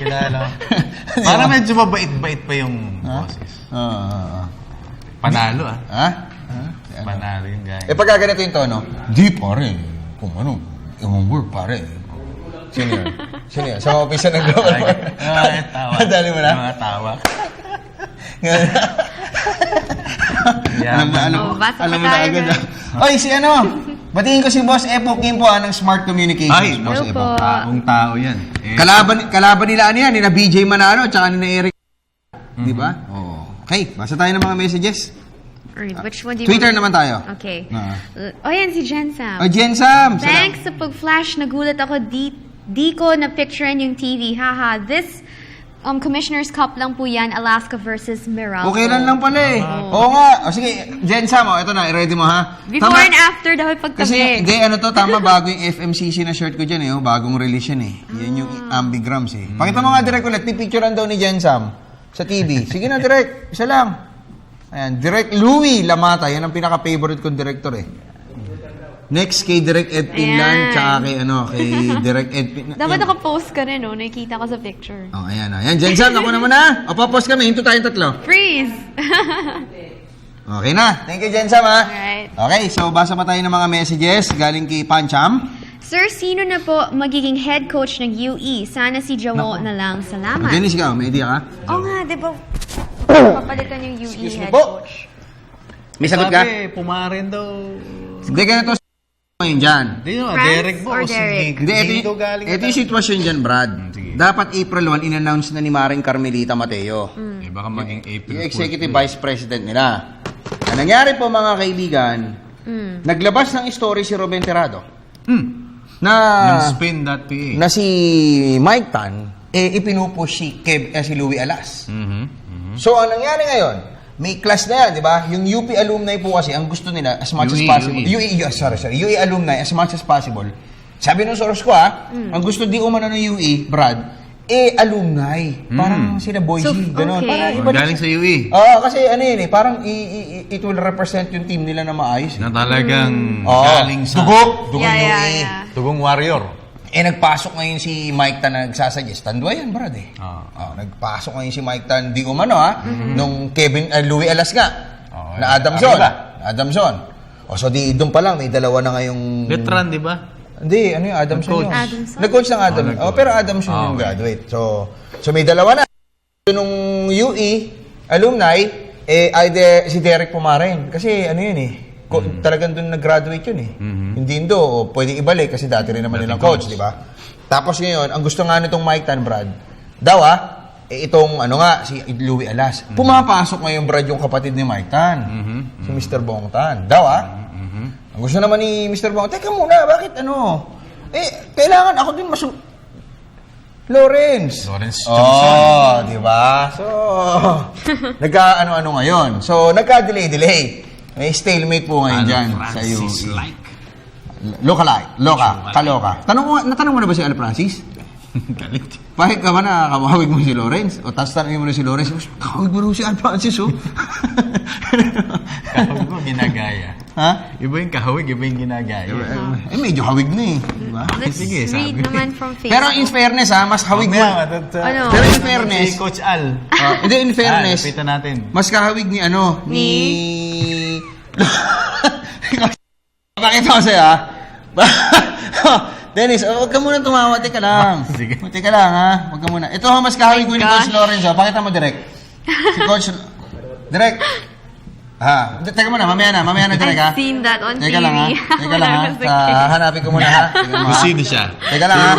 Kilala. Para medyo mabait-bait pa yung boses. Panalo Ha? Panalo yung guy. Pagka ganito yung tono, di pare. Kung ano, it won't work, pare. Sino yun? Sino yun? Sa office ng Global Fort. Tawa. Dali mo na? Mga tawa. Alam mo na agad. Oy, si ano? Batiin ko si Boss Epo Kim po ng Smart Communications. Ay, Boss Hello Epo. Taong tao yan. Kalaban nila ano yan, nila BJ Manalo at saka nila Eric. Di ba? Okay, basa tayo ng mga messages. Alright, which one do you Twitter want? naman tayo. Okay. Yan si Jen Sam. Oh, Jen Sam! Thanks sa pag-flash, nagulat ako di ko na-picturean yung TV. Haha, this Commissioner's Cup lang po yan, Alaska versus Meralco. Okay lang pala eh. Oo nga. O sige, Jen Sam, ito na, i-ready mo ha. Before and after daw pagtabi. Kasi, hindi, tama, bago yung FMCC na shirt ko dyan eh. Bagong release yan eh. Yan yung ambigrams eh. Pakita mo nga direct ulit, pipicturean daw ni Jen Sam sa TV. Sige na direct, isa lang. Ayan, Direct Louie Lamata, yan ang pinaka-favorite kong director eh. Next kay Direct Ed Pinlan, tsaka kay Direct Ed Pinlan. Dapat naka-post ka rin, no? Nakikita ko sa picture. Oh, ayan. Jen Sam, ako naman na. O, papost kami. Hinto tayong tatlo. Freeze! Okay na. Thank you, Jen Sam, ha? Alright. Okay, so basa pa tayo ng mga messages galing kay Pancham. Sir, sino na po magiging head coach ng UE? Sana si Jowo na lang. Salamat. Dennis, ikaw, may idea ka? Oo nga, di ba? Papalitan yung UE head coach. May sagot ka? Sabi, pumarin daw. Hindi, ganito ngayon dyan. Hindi no, France Derek or Boss. Derek? Hindi, ito yung sitwasyon dyan, Brad. Dapat April 1, in-announce na ni Maring Carmelita Mateo. Eh, baka maging April Yung executive vice president nila. Ang nangyari po, mga kaibigan, naglabas ng story si Ruben Terrado. Ng spin.pa. Na si Mike Tan, ipinupush si Louie Alas. So, ang nangyari ngayon, may class na yan, di ba? Yung UP alumni po kasi, ang gusto nila, as much as possible. UE alumni, as much as possible. Sabi nung source ko, ang gusto di umano ng UE, Brad, alumni. Parang sila Boise, gano'n. Okay. Galing sa UE. Oo, kasi ano yun parang it will represent yung team nila na maayos. Na talagang galing sa Dugong UE. Dugong warrior. Nagpasok ngayon si Mike Tan na nagsasuggest. Tandwa yan, Brad nagpasok ngayon si Mike Tan, di umano nung Louie Alas nga, na Adamson. So doon pa lang, may dalawa na ngayong... Letran, di ba? Hindi, ano yung Adamson yun? Adamson. Nag-coach ng Adamson. Pero Adamson yung graduate. So may dalawa na. Nung UE, alumni, either si Derek Pumarin. Kasi ano yun talagang doon nag-graduate yun Hindi pwedeng ibalik kasi dati rin naman nilang coach, di ba? Tapos ngayon, ang gusto nga nitong Mike Tan, Brad, daw itong si Louie Alas. Pumapasok ngayon, Brad, yung kapatid ni Mike Tan. Si Mr. Bong Tan. Daw ang gusto naman ni Mr. Bong, teka muna, bakit kailangan ako din Lawrence Johnson. Di ba? So, nagka-ano-ano ngayon. So, nagka-delay. May stalemate po ngayon dyan sa UE. Kaloka. Natanong mo na ba si Al Francis? Galit. Bakit ka ba nakakawawig mo si Lawrence? O tapos tanongin mo na si Lawrence, kawawig mo na si Al Francis, Kahawig mo, ginagaya. Ha? Iba yung kahawig, iba yung ginagaya. Medyo hawig na diba? Let's Sige, read naman from Facebook. Pero in fairness, mas hawig mo. Ano? Pero in fairness, Si Coach Al. hindi, in fairness, Lapitan natin. mas kahawig ni Bakit ako sa'yo, Dennis, huwag ka muna tumawa. Teka lang. Sige. Teka lang, Huwag ka muna. Ito, mas kahawig ko ni Coach Lawrence, Pakita mo, direct. Si Coach... Direct. Teka muna, mamaya na, direct, I've seen that on Teka TV. lang, Teka lang, hanapin ko muna, Sino siya? Teka lang,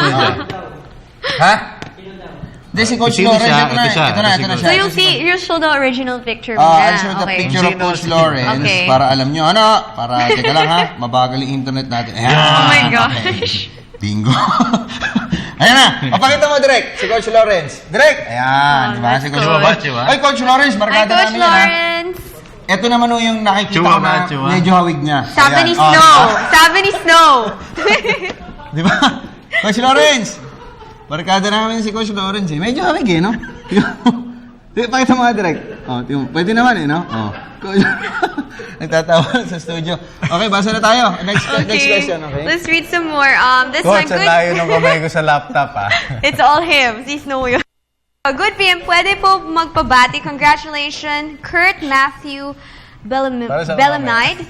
Hindi, si Coach Sino Lawrence, siya? ito na siya. So you'll show the original picture mo I'll show the picture of Coach Lawrence para alam nyo, para, teka lang mabagal yung internet natin. Ayan. Oh my gosh. Okay. Bingo. Ayan na, papakita mo direct, si Coach Lawrence. Direct! Ayan, di ba? Si Coach Lawrence. Ay, Coach Lawrence, markada Coach namin yan, Lawrence. Ito naman yung nakikita ko na medyo hawig niya. Sabi ni Snow. Sabi ni Snow. Di ba? Coach Lawrence! Barkada namin si Coach Lawrence Medyo hawig no? Pakita mo nga direct. Pwede naman no? Coach. Nagtatawa sa studio. Okay, basa na tayo. Next question, okay? Let's read some more. This Coach, one, good. layo ng kamay ko sa laptop, It's all him. Si Snow yun. Good PM, pwede po magpabati. Congratulations, Kurt Matthew Bellamide.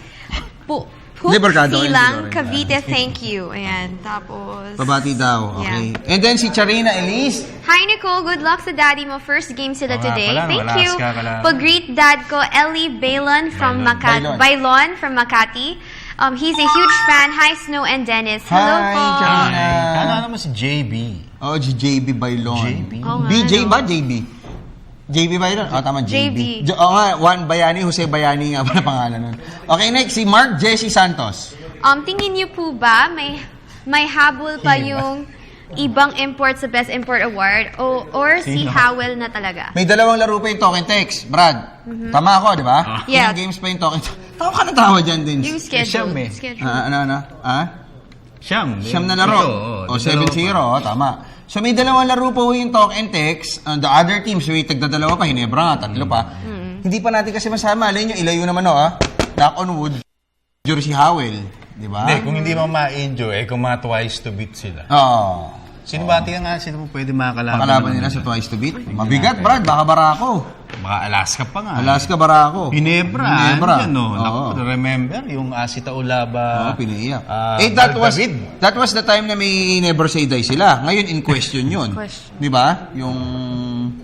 Mercado, Silang, Loren. Cavite, thank you. Ayan, tapos... Pabati daw. Okay. And then si Charina Elise. Hi, Nicole. Good luck sa daddy mo. First game sila Oo nga today. pala, Thank malakas you. ka pala. Pag-greet dad ko, Ellie Bailon from Makati. Bailon from Makati. He's a huge fan. Hi, Snow and Dennis. Hello Hi, po. Charina. Kala naman si JB. Oh, si JB Bailon. JB? Oo nga, BJ no? ba? JB? JB Bailon? Oh, tama, JB. JB. Oo nga, Juan Bayani, Jose Bayani nga pala pangalan nun. Okay, next, si Mark Jesse Santos. Tingin niyo po ba may habol pa yung ibang import sa Best Import Award or si Sino? Howell na talaga? May dalawang laro pa yung token text. Brad, Mhm. tama ako, di ba? Yeah. Ilang games pa yung token text. Tawa ka na tawa dyan din. Yung schedule. Siyam eh. Schedule. Ano? Siyam Na laro. Ito, O, 7-0. Tama. So, may dalawang laro pa yung talk and text. The other teams, may tagdadalawa pa. Hinebra nga, 3 pa. Hindi pa natin kasi masama. Alin nyo, ilayo naman knock on wood. Si Howell. Di ba? Hindi, kung hindi mo ma-enjoy, kung mga twice to beat sila. Oo. Sino ba nga, sino mo pwede makakalaban? Makalaban nila sa twice to beat. Mabigat, Brad. Baka Barako. Baka Alaska pa nga. Alaska, Barako. Hinebra. Yan, no? Oo. Naku, remember, yung Asita Ulaba. Oo, pinaiyak. That was the time na may Never Say Die sila. Ngayon, in question yun. Di ba? Yung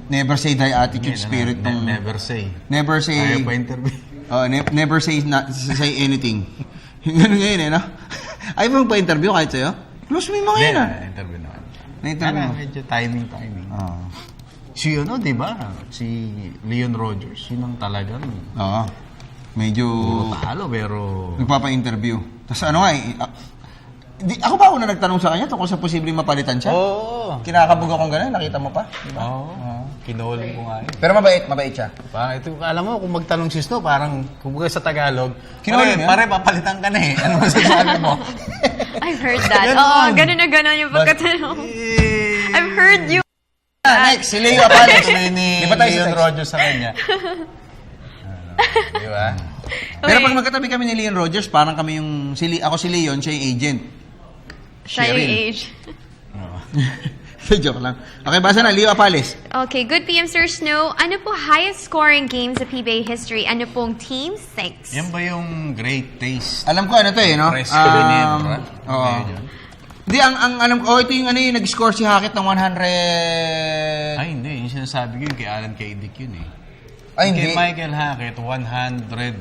Never Say Die attitude spirit. Never say. Never say. Ayaw pa interview. Never say anything. Ganun ngayon no? Ayaw mo pa interview kahit sa'yo? Close mo yung mga yun interview naman. Na-interview mo? Medyo timing. Si di ba? Si Leon Rogers, yun ang talagang. Oo. Medyo... talo, pero... Nagpapa-interview. Tapos ako ba una nagtanong sa kanya tungkol sa posibleng mapalitan siya? Oo. Kinakabog akong gano'n, nakita mo pa? Diba? Oo. Kinuhuli ko nga yun. Pero mabait siya. Ito, alam mo, kung magtanong si Snow, parang, kumbaga sa Tagalog, Kinuhuli mo? pare, papalitan ka na eh. Ano masasabi mo? I've heard that. Oo, ganun na ganun yung pagkatanong. I've heard you. Next, si Leo Apales. Ni Di ba tayo Leon sa Rogers sa kanya. Di ba? Pero pag magkatabi kami ni Leon Rogers, parang kami yung... Ako si Leon, siya yung agent. Siya yung age. Joke lang. Okay, basa na. Leo Apales. Okay, good PM, Sir Snow. Ano po highest scoring game sa PBA history? Ano pong teams? Thanks. Yan ba yung Great Taste? Alam ko ano to no? Fresco Ginebra? Oo. Hindi, ang alam ko, ito yung nag-score si Hackett ng 100... Ay, hindi. Yung sinasabi ko yun kay Alan Kaidik yun eh. Ay, hindi. Kay Michael Hackett, 100... 157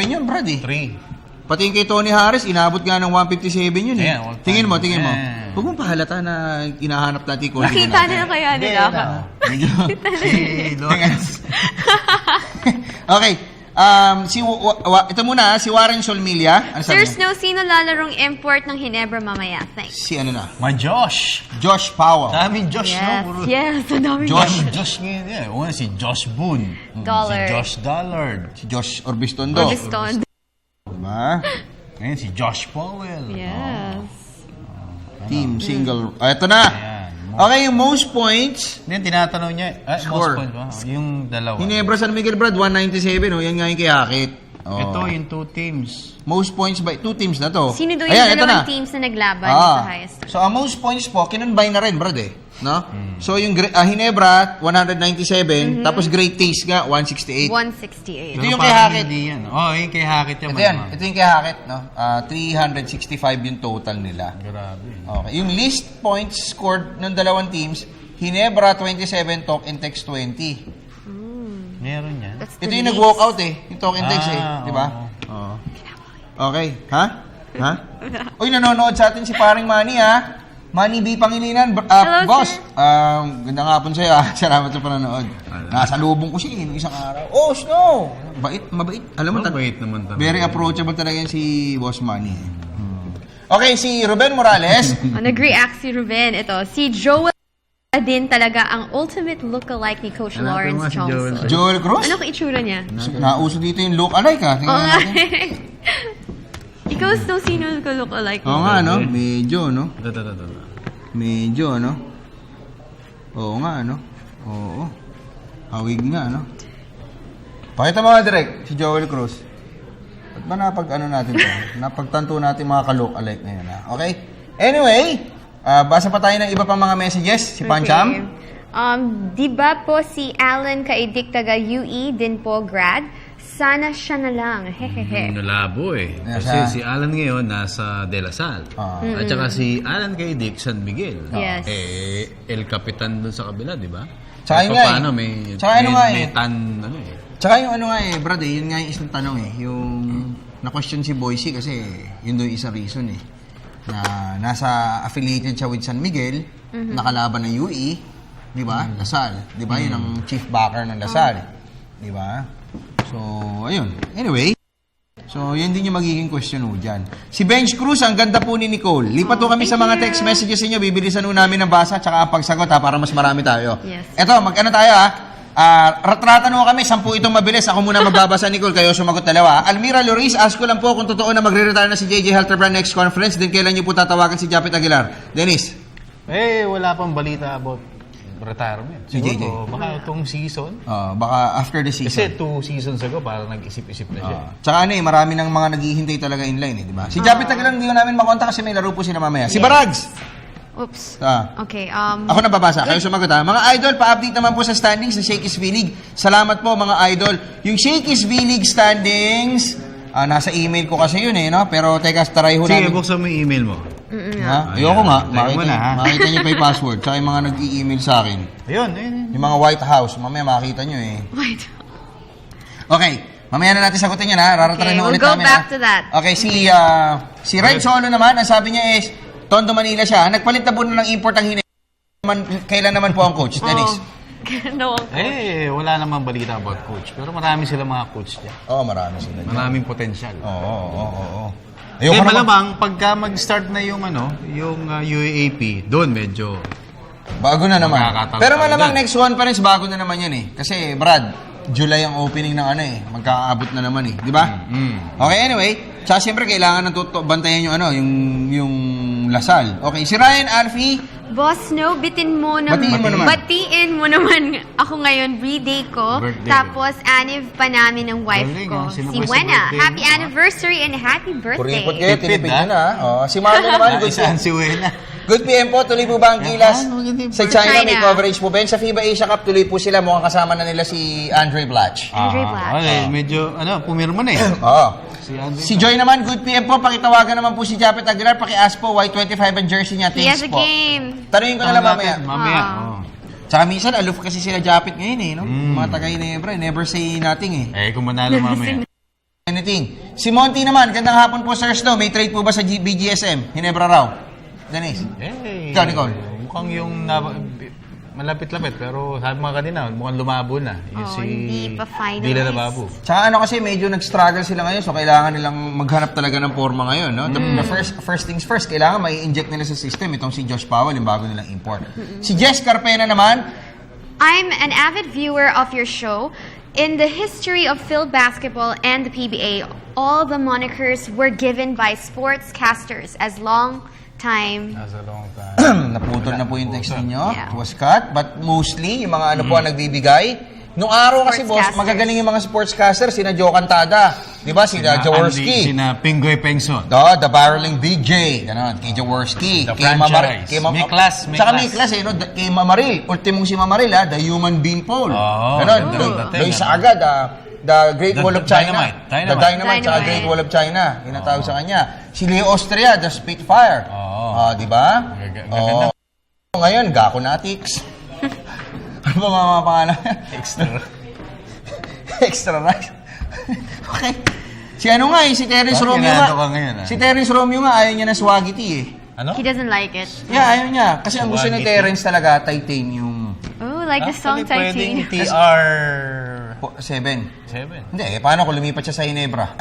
yun, Brad eh. 3. Pati yung kay Tony Harris, inabot nga ng 157 yun eh. Yeah, tingin mo. Huwag mong pahalata na hinahanap natin ko. Nakita na kaya nila ako. Okay. Ito muna, si Warren Solmilla. Ano Sir sabi niya? Snow, sino lalarong import ng Ginebra mamaya? Thanks. Si ano na? Josh Powell. Daming Josh, Yes, no? yes. Ang daming Josh ngayon yan. Una si Josh Boone. Dollard. Si Josh Dollard. Si Josh Orbistondo. Orbistondo. Diba? Ngayon si Josh Powell. Yes. Team single. Ito na. Okay, yung most points. Then tinatanong niya, Score. most points ba? Yung dalawa. Ginebra San Miguel, Brad, 197. Yan nga yung kay Hackett. Ito yung 2 teams. Most points by 2 teams na to. Sino doon Ayan, yung ito dalawang na. teams na naglaban sa highest? So, ang most points po, kinunbay na rin, Brad eh. No? So, yung Ginebra, 197. Tapos Great Taste nga, 168. 168. Ito yung kay Hackett. Yung kay Hackett yung Ito yung kay Hackett, no? 365 yung total nila. Grabe. Okay. Yung least points scored ng dalawang teams, Ginebra 27, Talk and Text 20. Meron yan. Ito yung nag-walk out yung Talk and Text di ba? Oo. Okay. Ha? Uy, nanonood sa atin si paring Manny Manny B. Pangilinan. Hello, Boss, sir. ganda nga po sa'yo Salamat sa panonood. Nasa lubong ko siya isang araw. Oh, Snow! Mabait. Alam mo, Mabait naman talaga. very approachable talaga yan si Boss Manny. Okay, si Ruben Morales. Nag-react si Ruben. Ito, si Joel din talaga ang ultimate look-alike ni Coach Lawrence Johnson. Joel Cruz? Ano ka itsura niya? Nauso dito yung look-alike Oo nga. Ikaw, Snow, sino ka look-alike mo? Oo nga, no? Medyo, no? Medyo, no? Oo nga, no? Oo. Hawig nga, no? Pakita mo nga direct, si Joel Cruz. Ba't ba natin to? Napagtanto natin mga ka-look-alike ngayon, Okay? Anyway, basa pa tayo ng iba pang mga messages. Si Pancham. Di ba po si Alan Kaidik taga UE din po grad? Sana siya na lang. Hehehe. Nalabo eh. Nasa- Kasi si Alan ngayon nasa De La Salle. At saka si Alan kay Dick San Miguel. Yes. El Capitan dun sa kabila, di ba? Tsaka yun nga eh. Paano, Tsaka ano nga eh. may tan, ano eh. Tsaka yung ano nga Brad yun nga yung isang tanong yung na-question si Boise kasi yun doon isang reason na nasa affiliated siya with San Miguel, nakalaban ng UE, di ba? Lasal, di ba? Yun ang chief backer ng Lasal, di ba? So, ayun. Anyway, so yun din yung magiging question ho dyan. Si Bench Cruz, ang ganda po ni Nicole. Lipat po kami sa mga text messages niyo, bibilisan ho namin ang basa tsaka ang pagsagot para mas marami tayo. Yes. Eto, mag-ano tayo ratratan ho kami, 10 itong mabilis. Ako muna magbabasa, Nicole, kayo sumagot dalawa. Almira Loris, ask ko lang po kung totoo na magre-retire na si JJ Halterbrand next conference, then kailan niyo po tatawagan si Japet Aguilar? Dennis? Wala pang balita about retirement. Si JJ? Siguro, baka itong season. Baka after the season. Kasi 2 seasons ago, parang nag-isip-isip na siya. Tsaka marami ng mga naghihintay talaga in line, di ba? Si Japet Aguilar, hindi ko namin makontak kasi may laro po sila mamaya. Si Barags! Oops. Okay, Ako na babasa. Kayo sumagot Mga idol, pa-update naman po sa standings ng Shakey's V-League. Salamat po mga idol. Yung Shakey's V-League standings, nasa email ko kasi yun no? Pero teka, try ho namin. Sige, buksan mo yung email mo. Ayoko nga. Tayo mo na, ha? Makita niyo pa yung password. Tsaka yung mga nag-i-email sa akin. Ayun. Yung mga White House. Mamaya makita niyo White. Okay. Mamaya na natin sagutin yan Raratarin na we'll ulit go namin back to that. Okay, si Red Solo naman, ang sabi niya is, Tondo Manila siya. Nagpalit na po ng import ang kailan naman po ang coach, Dennis? No. Wala namang balita about coach. Pero marami sila mga coach dyan. Oo, marami sila. Maraming potensyal. Oo. Malamang, pagka mag-start na yung UAAP, doon medyo bago na naman. Pero malamang dyan. next conference, bago na naman yan Kasi, Brad, July ang opening ng magkakaabot na naman Di ba? Okay, anyway. Tsaka siyempre, kailangan bantayan yung Lasal. Okay, si Ryan Alfie. Boss, bitin mo naman. Batiin mo naman ako ngayon, birthday ko. Tapos, anniv pa namin ng wife ko. Si Wena. Happy anniversary and happy birthday. Kuripot kayo, tinipid nyo na. Si Marlo naman, good PM. Si Wena. Good PM po, tuloy po ba ang gilas? Sa China, may coverage po ba? Sa FIBA Asia Cup, tuloy po sila. Mukhang kasama na nila si Andre Blatch. Medyo, pumirma na Si Joy naman, good PM po. Pakitawagan naman po si Japet Aguilar. Paki-ask po, Y25 ang jersey niya. He has Thanks a po. game. Tanungin ko na lang mamaya. Tsaka minsan, aloof kasi sila Japet ngayon Mga taga-Ginebra, never say nothing kung manalo mamaya. Anything. Si Monty naman, gandang hapon po, Sir Snow. May trade po ba sa BGSM? Ginebra raw. Dennis. Ikaw, Nicole. Mukhang yung malapit-lapit, pero sabi mga kanina, mukhang lumabo na. Hindi pa finalized. Dila na babo. Tsaka kasi medyo nag-struggle sila ngayon, so kailangan nilang maghanap talaga ng forma ngayon. The first things first, kailangan mai-inject nila sa system. Itong si Josh Powell, yung bago nilang import. Si Jess Carpena naman. I'm an avid viewer of your show. In the history of field basketball and the PBA, all the monikers were given by sportscasters as long time. Naputol na po yung text ninyo. It was cut. But mostly, yung mga po ang nagbibigay. Nung araw kasi, boss, magagaling yung mga sportscaster. Sina Joe Cantada. Di ba? Sina Jaworski. Sina Pingoy Pengson. The Barreling BJ. Ganon. Kay Jaworski. The kay franchise. Miklas. Tsaka Miklas kay Mamaril. Ultimong si Mamaril, The Human Beanpole. Ganon. Doy sa agad, The Great Wall of China. The Dynamite. Tsaka Great Wall of China. Tinatawag sa kanya. Si Leo Austria, The Spitfire. Di ba? Ngayon, Gakonatics. Ano ba mga pangalan? Extra rice. Okay. Si si Terence Romeo nga. Si Terence Romeo nga, ayaw niya ng Swagity He doesn't like it. Yeah, ayaw niya. Kasi ang gusto ni Terence talaga, titanium. Oh, like the song Titanium. TR7. Hindi, paano kung lumipat siya sa Ginebra?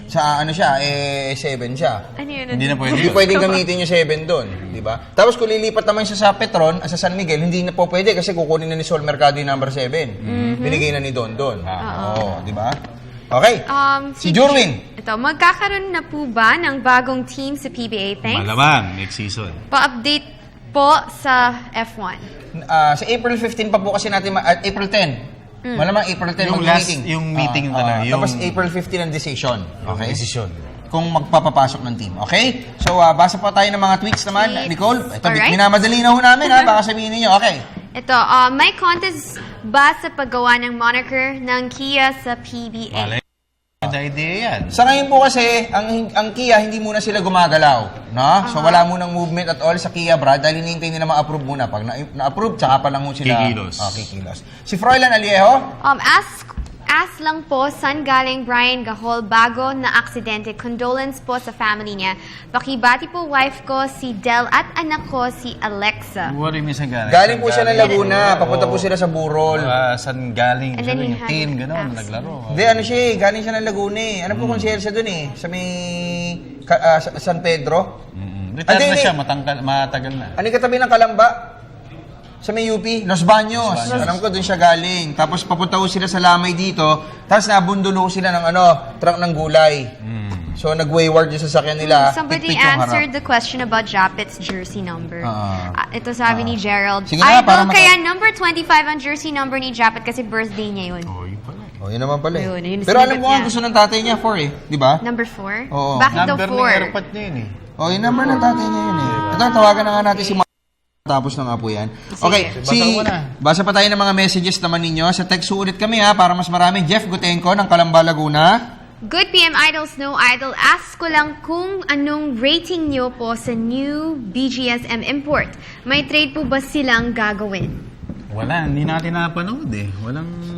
Sa 7 siya. Hindi na pwede. Hindi pwedeng gamitin yung 7 doon, di ba? Tapos kung lilipat naman siya sa Petron, sa San Miguel, hindi na po pwede kasi kukunin na ni Sol Mercado yung number 7. Binigay na ni Don doon. Di ba? Okay. Si Jorwin. Ito, magkakaroon na po ba ng bagong team sa PBA? Thanks. Malamang, next season. Pa-update po sa F1. Sa April 15 pa po kasi natin, April 10. Malamang April 10 mag-meeting. Yung meeting talaga. Tapos April 15 ang decision. Okay? Decision. Kung magpapapasok ng team. Okay? So, basa pa tayo ng mga tweets naman. Nicole, ito, minamadali na ho namin baka sabihin niyo. Okay. Ito, may contest ba sa paggawa ng moniker ng Kia sa PBA? idea yan. Sa ngayon po kasi, ang Kia, hindi muna sila gumagalaw. No? So wala munang movement at all sa Kia, Brad, dahil hinihintay nila ma-approve muna. Pag na-approve, tsaka pa lang mo sila kikilos. Si Froilan Aliejo? Ask lang po, saan galing Brian Gahol bago na aksidente? Condolence po sa family niya. Pakibati po wife ko, si Del, at anak ko, si Alexa. What do you mean saan galing? Galing po siya ng Laguna. Papunta po sila sa Burol. Saan galing? And then Yung he had team, an gano'n, accident. naglaro. Hindi, ano siya eh. Galing siya ng Laguna eh. Ano po konsehal siya dun eh? Sa may San Pedro? Retired na siya, matagal na. Ano yung katabi ng Kalamba? Sa may UP, Los Baños. Alam ko, doon siya galing. Tapos papunta ko sila sa Lamay dito. Tapos nabundulo sila ng truck ng gulay. So nag-wayward yung sasakyan nila. Somebody Pitpit yung answered harap. the question about Japet's jersey number. Ito sabi ni Gerald. Sige na, para Idol, kaya number 25 ang jersey number ni Japet kasi birthday niya yun. Oh, yun naman pala eh. Yun Pero alam sinagot mo, ang niya. gusto ng tatay niya 4 eh. Di ba? Number 4? Oo. Bakit daw Number 4? ng airpot niya yun eh. Oh, yung number ng tatay niya yun eh. Ito, tawagan na nga natin si tapos na nga po yan. Okay, basa pa tayo ng mga messages naman ninyo. Sa text ulit kami ha, para mas marami. Jeff Gutenko ng Calamba, Laguna. Good PM Idol, Snow Idol. Ask ko lang kung anong rating nyo po sa new BGSM import. May trade po ba silang gagawin? Wala, hindi natin napanood eh.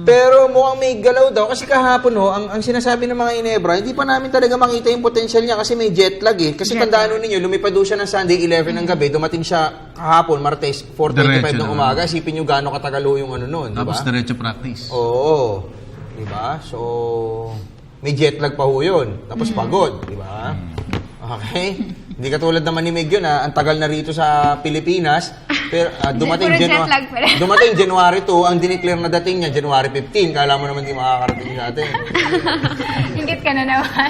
Pero mukhang may galaw daw. Kasi kahapon ang sinasabi ng mga Inebra, hindi pa namin talaga makita yung potential niya kasi may jet lag eh. Kasi tandaan ninyo, lumipad doon siya ng Sunday 11 ng gabi, dumating siya kahapon, Martes 4:25 ng umaga. Isipin nyo gaano katagal yung nun, di ba? Tapos diretso practice. Oo. Di ba? So, may jet lag pa ho yun. Tapos pagod, di ba? Okay? Hindi katulad naman ni Meg yun, ang tagal na rito sa Pilipinas. Pero dumating January 2, ang dineclare na dating niya, January 15. Kala mo naman di makakarating sa atin. Ingit ka na naman.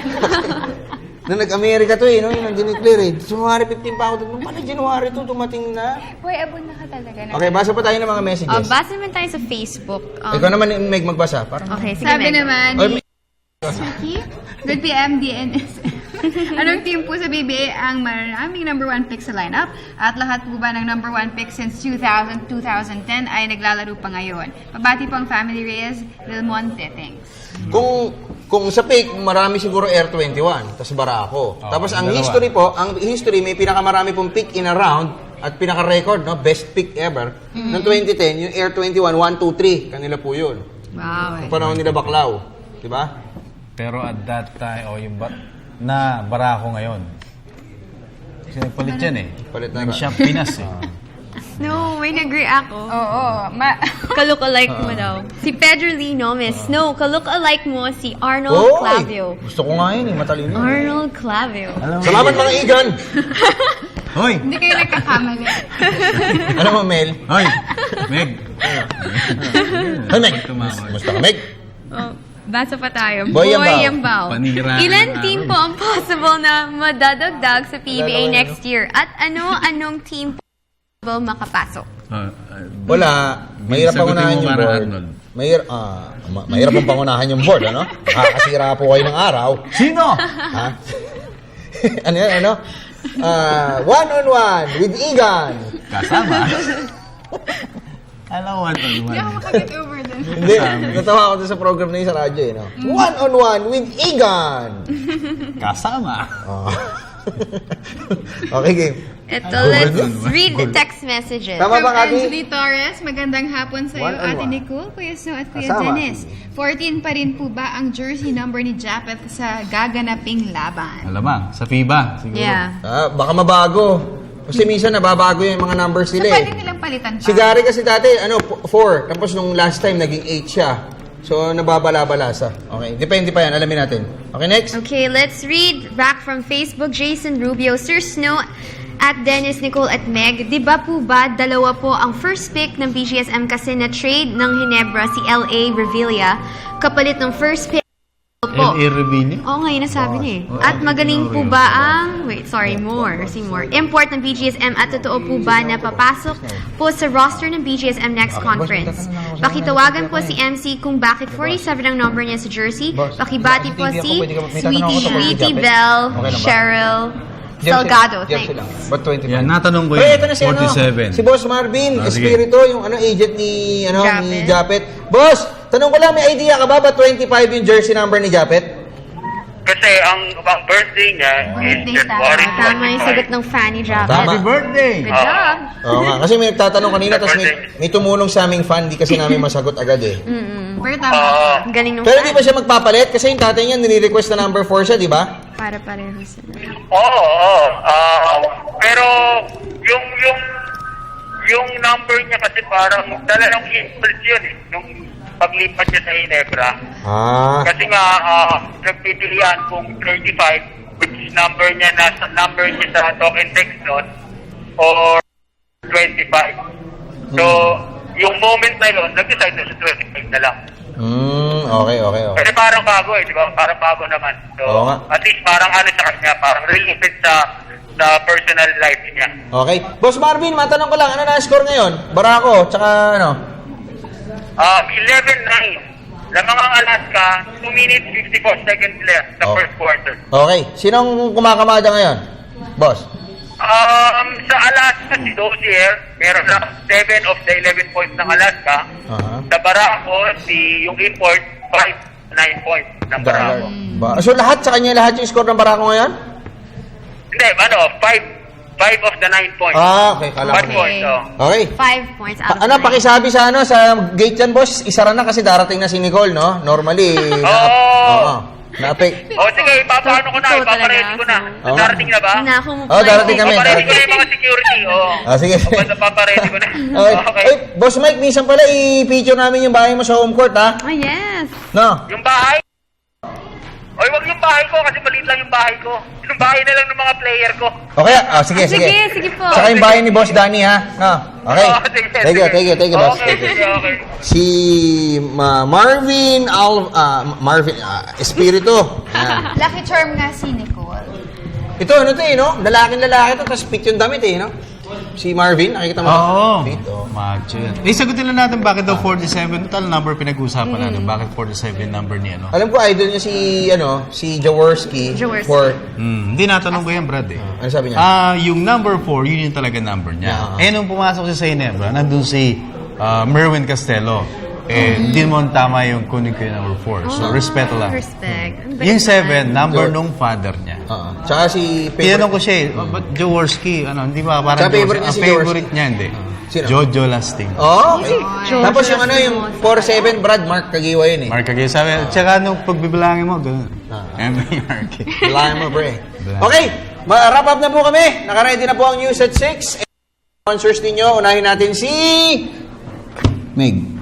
Nung nag-Amerika to eh, no? Yung dineclare eh. January 15 pa ako. Nung pala January 2, dumating na. Boy, abon na ka talaga. Okay, basa pa tayo ng mga messages. Basa naman tayo sa Facebook. Ikaw naman, Meg, magbasa. Okay, sige, Sabi Meg. naman Oy, ni Suki, Good PM, DNS. Anong team po sa BBA ang maraming number 1 pick sa lineup? At lahat po ba ng number 1 pick since 2000-2010 ay naglalaro pa ngayon? Pabati po ang Family Reyes, Vilmonte. Thanks. Kung sa pick, marami siguro Air 21, tapos Barako. Tapos ang history may pinakamarami pong pick in a round at pinaka-record, no? Best pick ever. Noong 2010, yung Air 21, 1, 2, 3. Kanila po yun. Wow. Yung panahon nila Baklaw. Diba? Pero at that time, na Barako ngayon. Kasi nagpalit yan eh. Palit na Nag-shop Pinas eh. Snow, may nag-react ko. Oo. Ka-look-alike mo daw. Si Pedro Lee Nomes. Snow, ka-look-alike mo si Arnold Clavio. Gusto ko nga yun eh, matalino. Arnold Clavio. Salamat mga igan! Hoy! Hindi kayo nagkakamali. Ano mo, Mel? Hoy! Meg! Hoy, Meg! Gusto ka, Meg? Basa pa tayo. Boy Yambao. Panira. Ilan team po ang possible na madadagdag sa PBA next year? At ano-anong team po makapasok? Wala. Mahirap pangunahan yung board. Mahirap ang pangunahan yung board, ano? Kakasira po kayo ng araw. Sino? Ha? Ano yan, ano? One-on-one with Igan. Kasama? Alam mo, Hindi ako makaget over dun. Hindi, natawa ako doon sa program na yun sa radyo, eh, no? One-on-one with Igan. Kasama. Okay, game. Ito, let's read the text messages. Tama ba, Kati? Anthony Torres, magandang hapon sa iyo, Ate Nicole, Kuya Snow at Kuya Dennis. 14 pa rin po ba ang jersey number ni Japeth sa gaganaping laban? Alamang, sa FIBA. Siguro. Yeah. Baka mabago. Kasi minsan nababago yung mga numbers nila Pwede nilang palitan pa. Si Gary kasi dati, 4. Tapos nung last time, naging 8 siya. So, nababala-balasa. Okay, depende pa yan. Alamin natin. Okay, next? Okay, let's read back from Facebook. Jason Rubio, Sir Snow at Dennis, Nicole at Meg. Di ba po ba dalawa po ang first pick ng BGSM kasi na-trade ng Hinebra si L.A. Revilla kapalit ng first pick po. L.A. Revilla? Oo, ngayon nasabi niya eh. At magaling po ba ang... Wait, sorry, more. Import ng BGSM at totoo po ba na papasok po sa roster ng BGSM next conference? Pakitawagan po si MC kung bakit 47 ang number niya sa jersey. Pakibati po si Sweetie Belle, Cheryl, Salgado. Thanks. But 20 Yan, natanong ko Hey, yun. ito na si 47. Si Boss Marvin Espiritu, yung agent ni Japeth. Japeth. Boss, tanong ko lang, may idea ka ba 25 yung jersey number ni Japeth? Kasi ang birthday niya is January 25. Tama yung sagot ng Fanny Jacket. Tama. birthday! Good job. Oo nga. Kasi may nagtatanong kanina, tapos may tumulong sa aming fan, di kasi namin masagot agad eh. Pero tama. Galing nung Pero di ba siya magpapalit? Kasi yung tatay niya, nire-request na number 4 siya, di ba? Para pareho sila. Oo. Pero yung number niya kasi parang dala ng impulse yun eh. Nung paglipat niya sa Ginebra. Kasi nga, nagpipilian kung 35, which number niya sa token text note, or 25. So, yung moment na yun, nag-decide na sa 25 na lang. Okay. Kasi parang bago eh, di ba? Parang bago naman. So, Oo nga. at least parang ano sa kanya, parang related sa personal life niya. Okay. Boss Marvin, matanong ko lang, ano na-score ngayon? Barako, tsaka ano? 11-9. Lamangang Alaska, 2 minutes 54 seconds left sa first quarter. Okay. Sinong kumakamada ngayon? Boss? Sa Alaska, si Dozier, meron lang 7 of the 11 points ng Alaska. Sa Barako, yung import, 9 points ng Barako. So lahat sa kanya, lahat yung score ng Barako ngayon? Hindi, 5 of the 9 points. Okay. Kala 1 point, Okay. 5 points out of Ano, 9. pakisabi sa sa gate yan, boss? Isara na kasi darating na si Nicole, no? Normally, sige, ipapaano ko na, ipapaready ko na. Darating na ba? darating kami. Papaready ko na yung mga security, sige. Papaready ko na. Okay. Ay, Boss Mike, minsan pala i-feature namin yung bahay mo sa home court, ha? Oh, yes. No? Yung bahay? Oy, wag yung bahay ko kasi maliit lang yung bahay ko. Yung bahay na lang ng mga player ko. Okay, sige. Sige po. Saka yung bahay ni Boss Danny, ha? No? Okay. Thank you, boss. Okay. Si Marvin Espiritu. Yan. Lucky charm nga si Nicole. Ito, ano to no? Lalaking-lalaki to, tapos fit yung damit no? Si Marvin, nakikita mo? Fit, macho yan. Sagutin lang natin bakit daw 47. Total number pinag-uusapan natin. Bakit 47 number niya, no? Alam ko, idol niya si Jaworski. Hindi natanong ko yan, Brad, eh. Ano sabi niya? Yung number 4, yun yung talaga number niya. Nung pumasok siya sa Ginebra, nandun si Merwin Castelo. Hindi mo tama yung kunin ko yung number 4. So, respeto lang. Respect. Yung 7, number nung father niya. Tsaka si... Tinanong ko siya, ba't Jaworski? Hindi ba? Parang favorite niya si favorite niya, hindi. Sino? Jojo Lasting. Okay. Tapos yung yung 4-7, Brad, Mark Kagiwa yun eh. Mark Kagiwa. Sabi, tsaka nung pagbibilangin mo, gano'n. Mark. Bilangin mo, pre. Okay, wrap up na po kami. Nakaready na po ang news at 6. Sponsors ninyo, unahin natin si... Meg.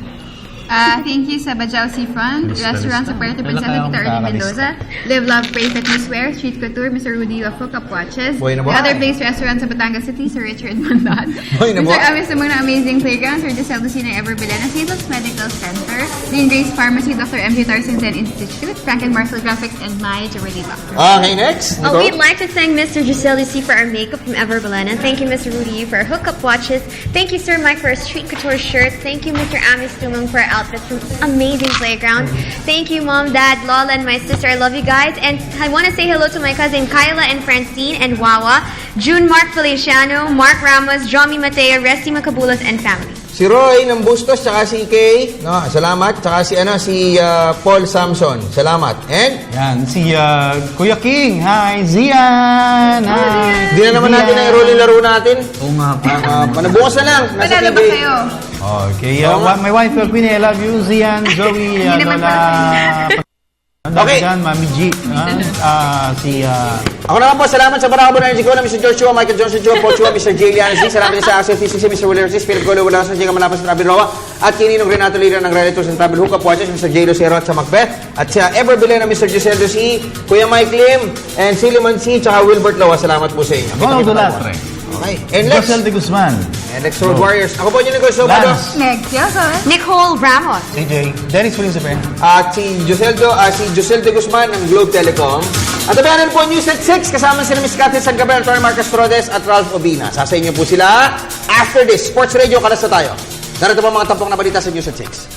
Thank you sa Bajau Seafront, Restaurant sa Puerto Princesa, Kita Ernie Mendoza, Live, Love, Praise at You Swear, Street Couture, Mr. Rudy of Hookup Watches, The Other Place Restaurant sa Batangas City, Sir Richard Mondan, Mr. Amis sa mga amazing playground, Sir Giselle Lucina Everbilena, Seedless Medical Center, Green Grace Pharmacy, Dr. M.J. Tarzan Institute, Frank and Marcel Graphics, and my Jewelry Box. Okay, next. We'd like to thank Mr. Giselle Lucy for our makeup from Everbilena. Thank you, Mr. Rudy, for our hookup watches. Thank you, Sir Mike, for our street couture shirts. Thank you, Mr. Amis Tumong, for our outfits from amazing playground. Thank you, Mom, Dad, Lola, and my sister. I love you guys. And I want to say hello to my cousin Kyla and Francine and Wawa, June Mark Feliciano, Mark Ramos, Jomi Mateo, Resti Macabulas, and family. Si Roy ng Bustos, tsaka si Kay, salamat. Tsaka si Paul Samson, salamat. And? Yan, si Kuya King. Hi, Zian. Hi. Hindi na naman natin na i-roll yung laro natin. Oo nga pa. Panabukas na lang. Nasa Panalo ba TV. kayo? Okay, my wife, Queenie, I love you. Zian, Joey, Lola. Okay. Mami G. Ako naman po, salamat sa Barako Energy ko na Mr. George Chua, Michael Johnson Chua, Paul Chua, Mr. J. Lianas D. Salamat din sa Axel TCC, Mr. William Ortiz, Philip Golo, Wala sa Jiga Malapas, Travel Roa, at Kininong Renato Lira ng Relatives and Travel Hookup Watches, Mr. J. Lucero at sa Macbeth, at sa Everbilena, Mr. Giselle C., Kuya Mike Lim, and Siliman C., tsaka Wilbert Lawa. Salamat po sa inyo. Go to last, Re. Okay. And next, Josel de Guzman. And next Road Warriors. Ako po yung Nicole Sobado. Next, Nicole Ramos. CJ. Dennis Principe. At si Josel de Guzman ng Globe Telecom. At tabayanan po News at 6 kasama sila Miss Cathy San Gabriel, Tori Marcos Rodes at Ralph Obina. Sasa inyo po sila after this. Sports Radio, kalas na tayo. Narito po mga tampok na balita sa News at 6.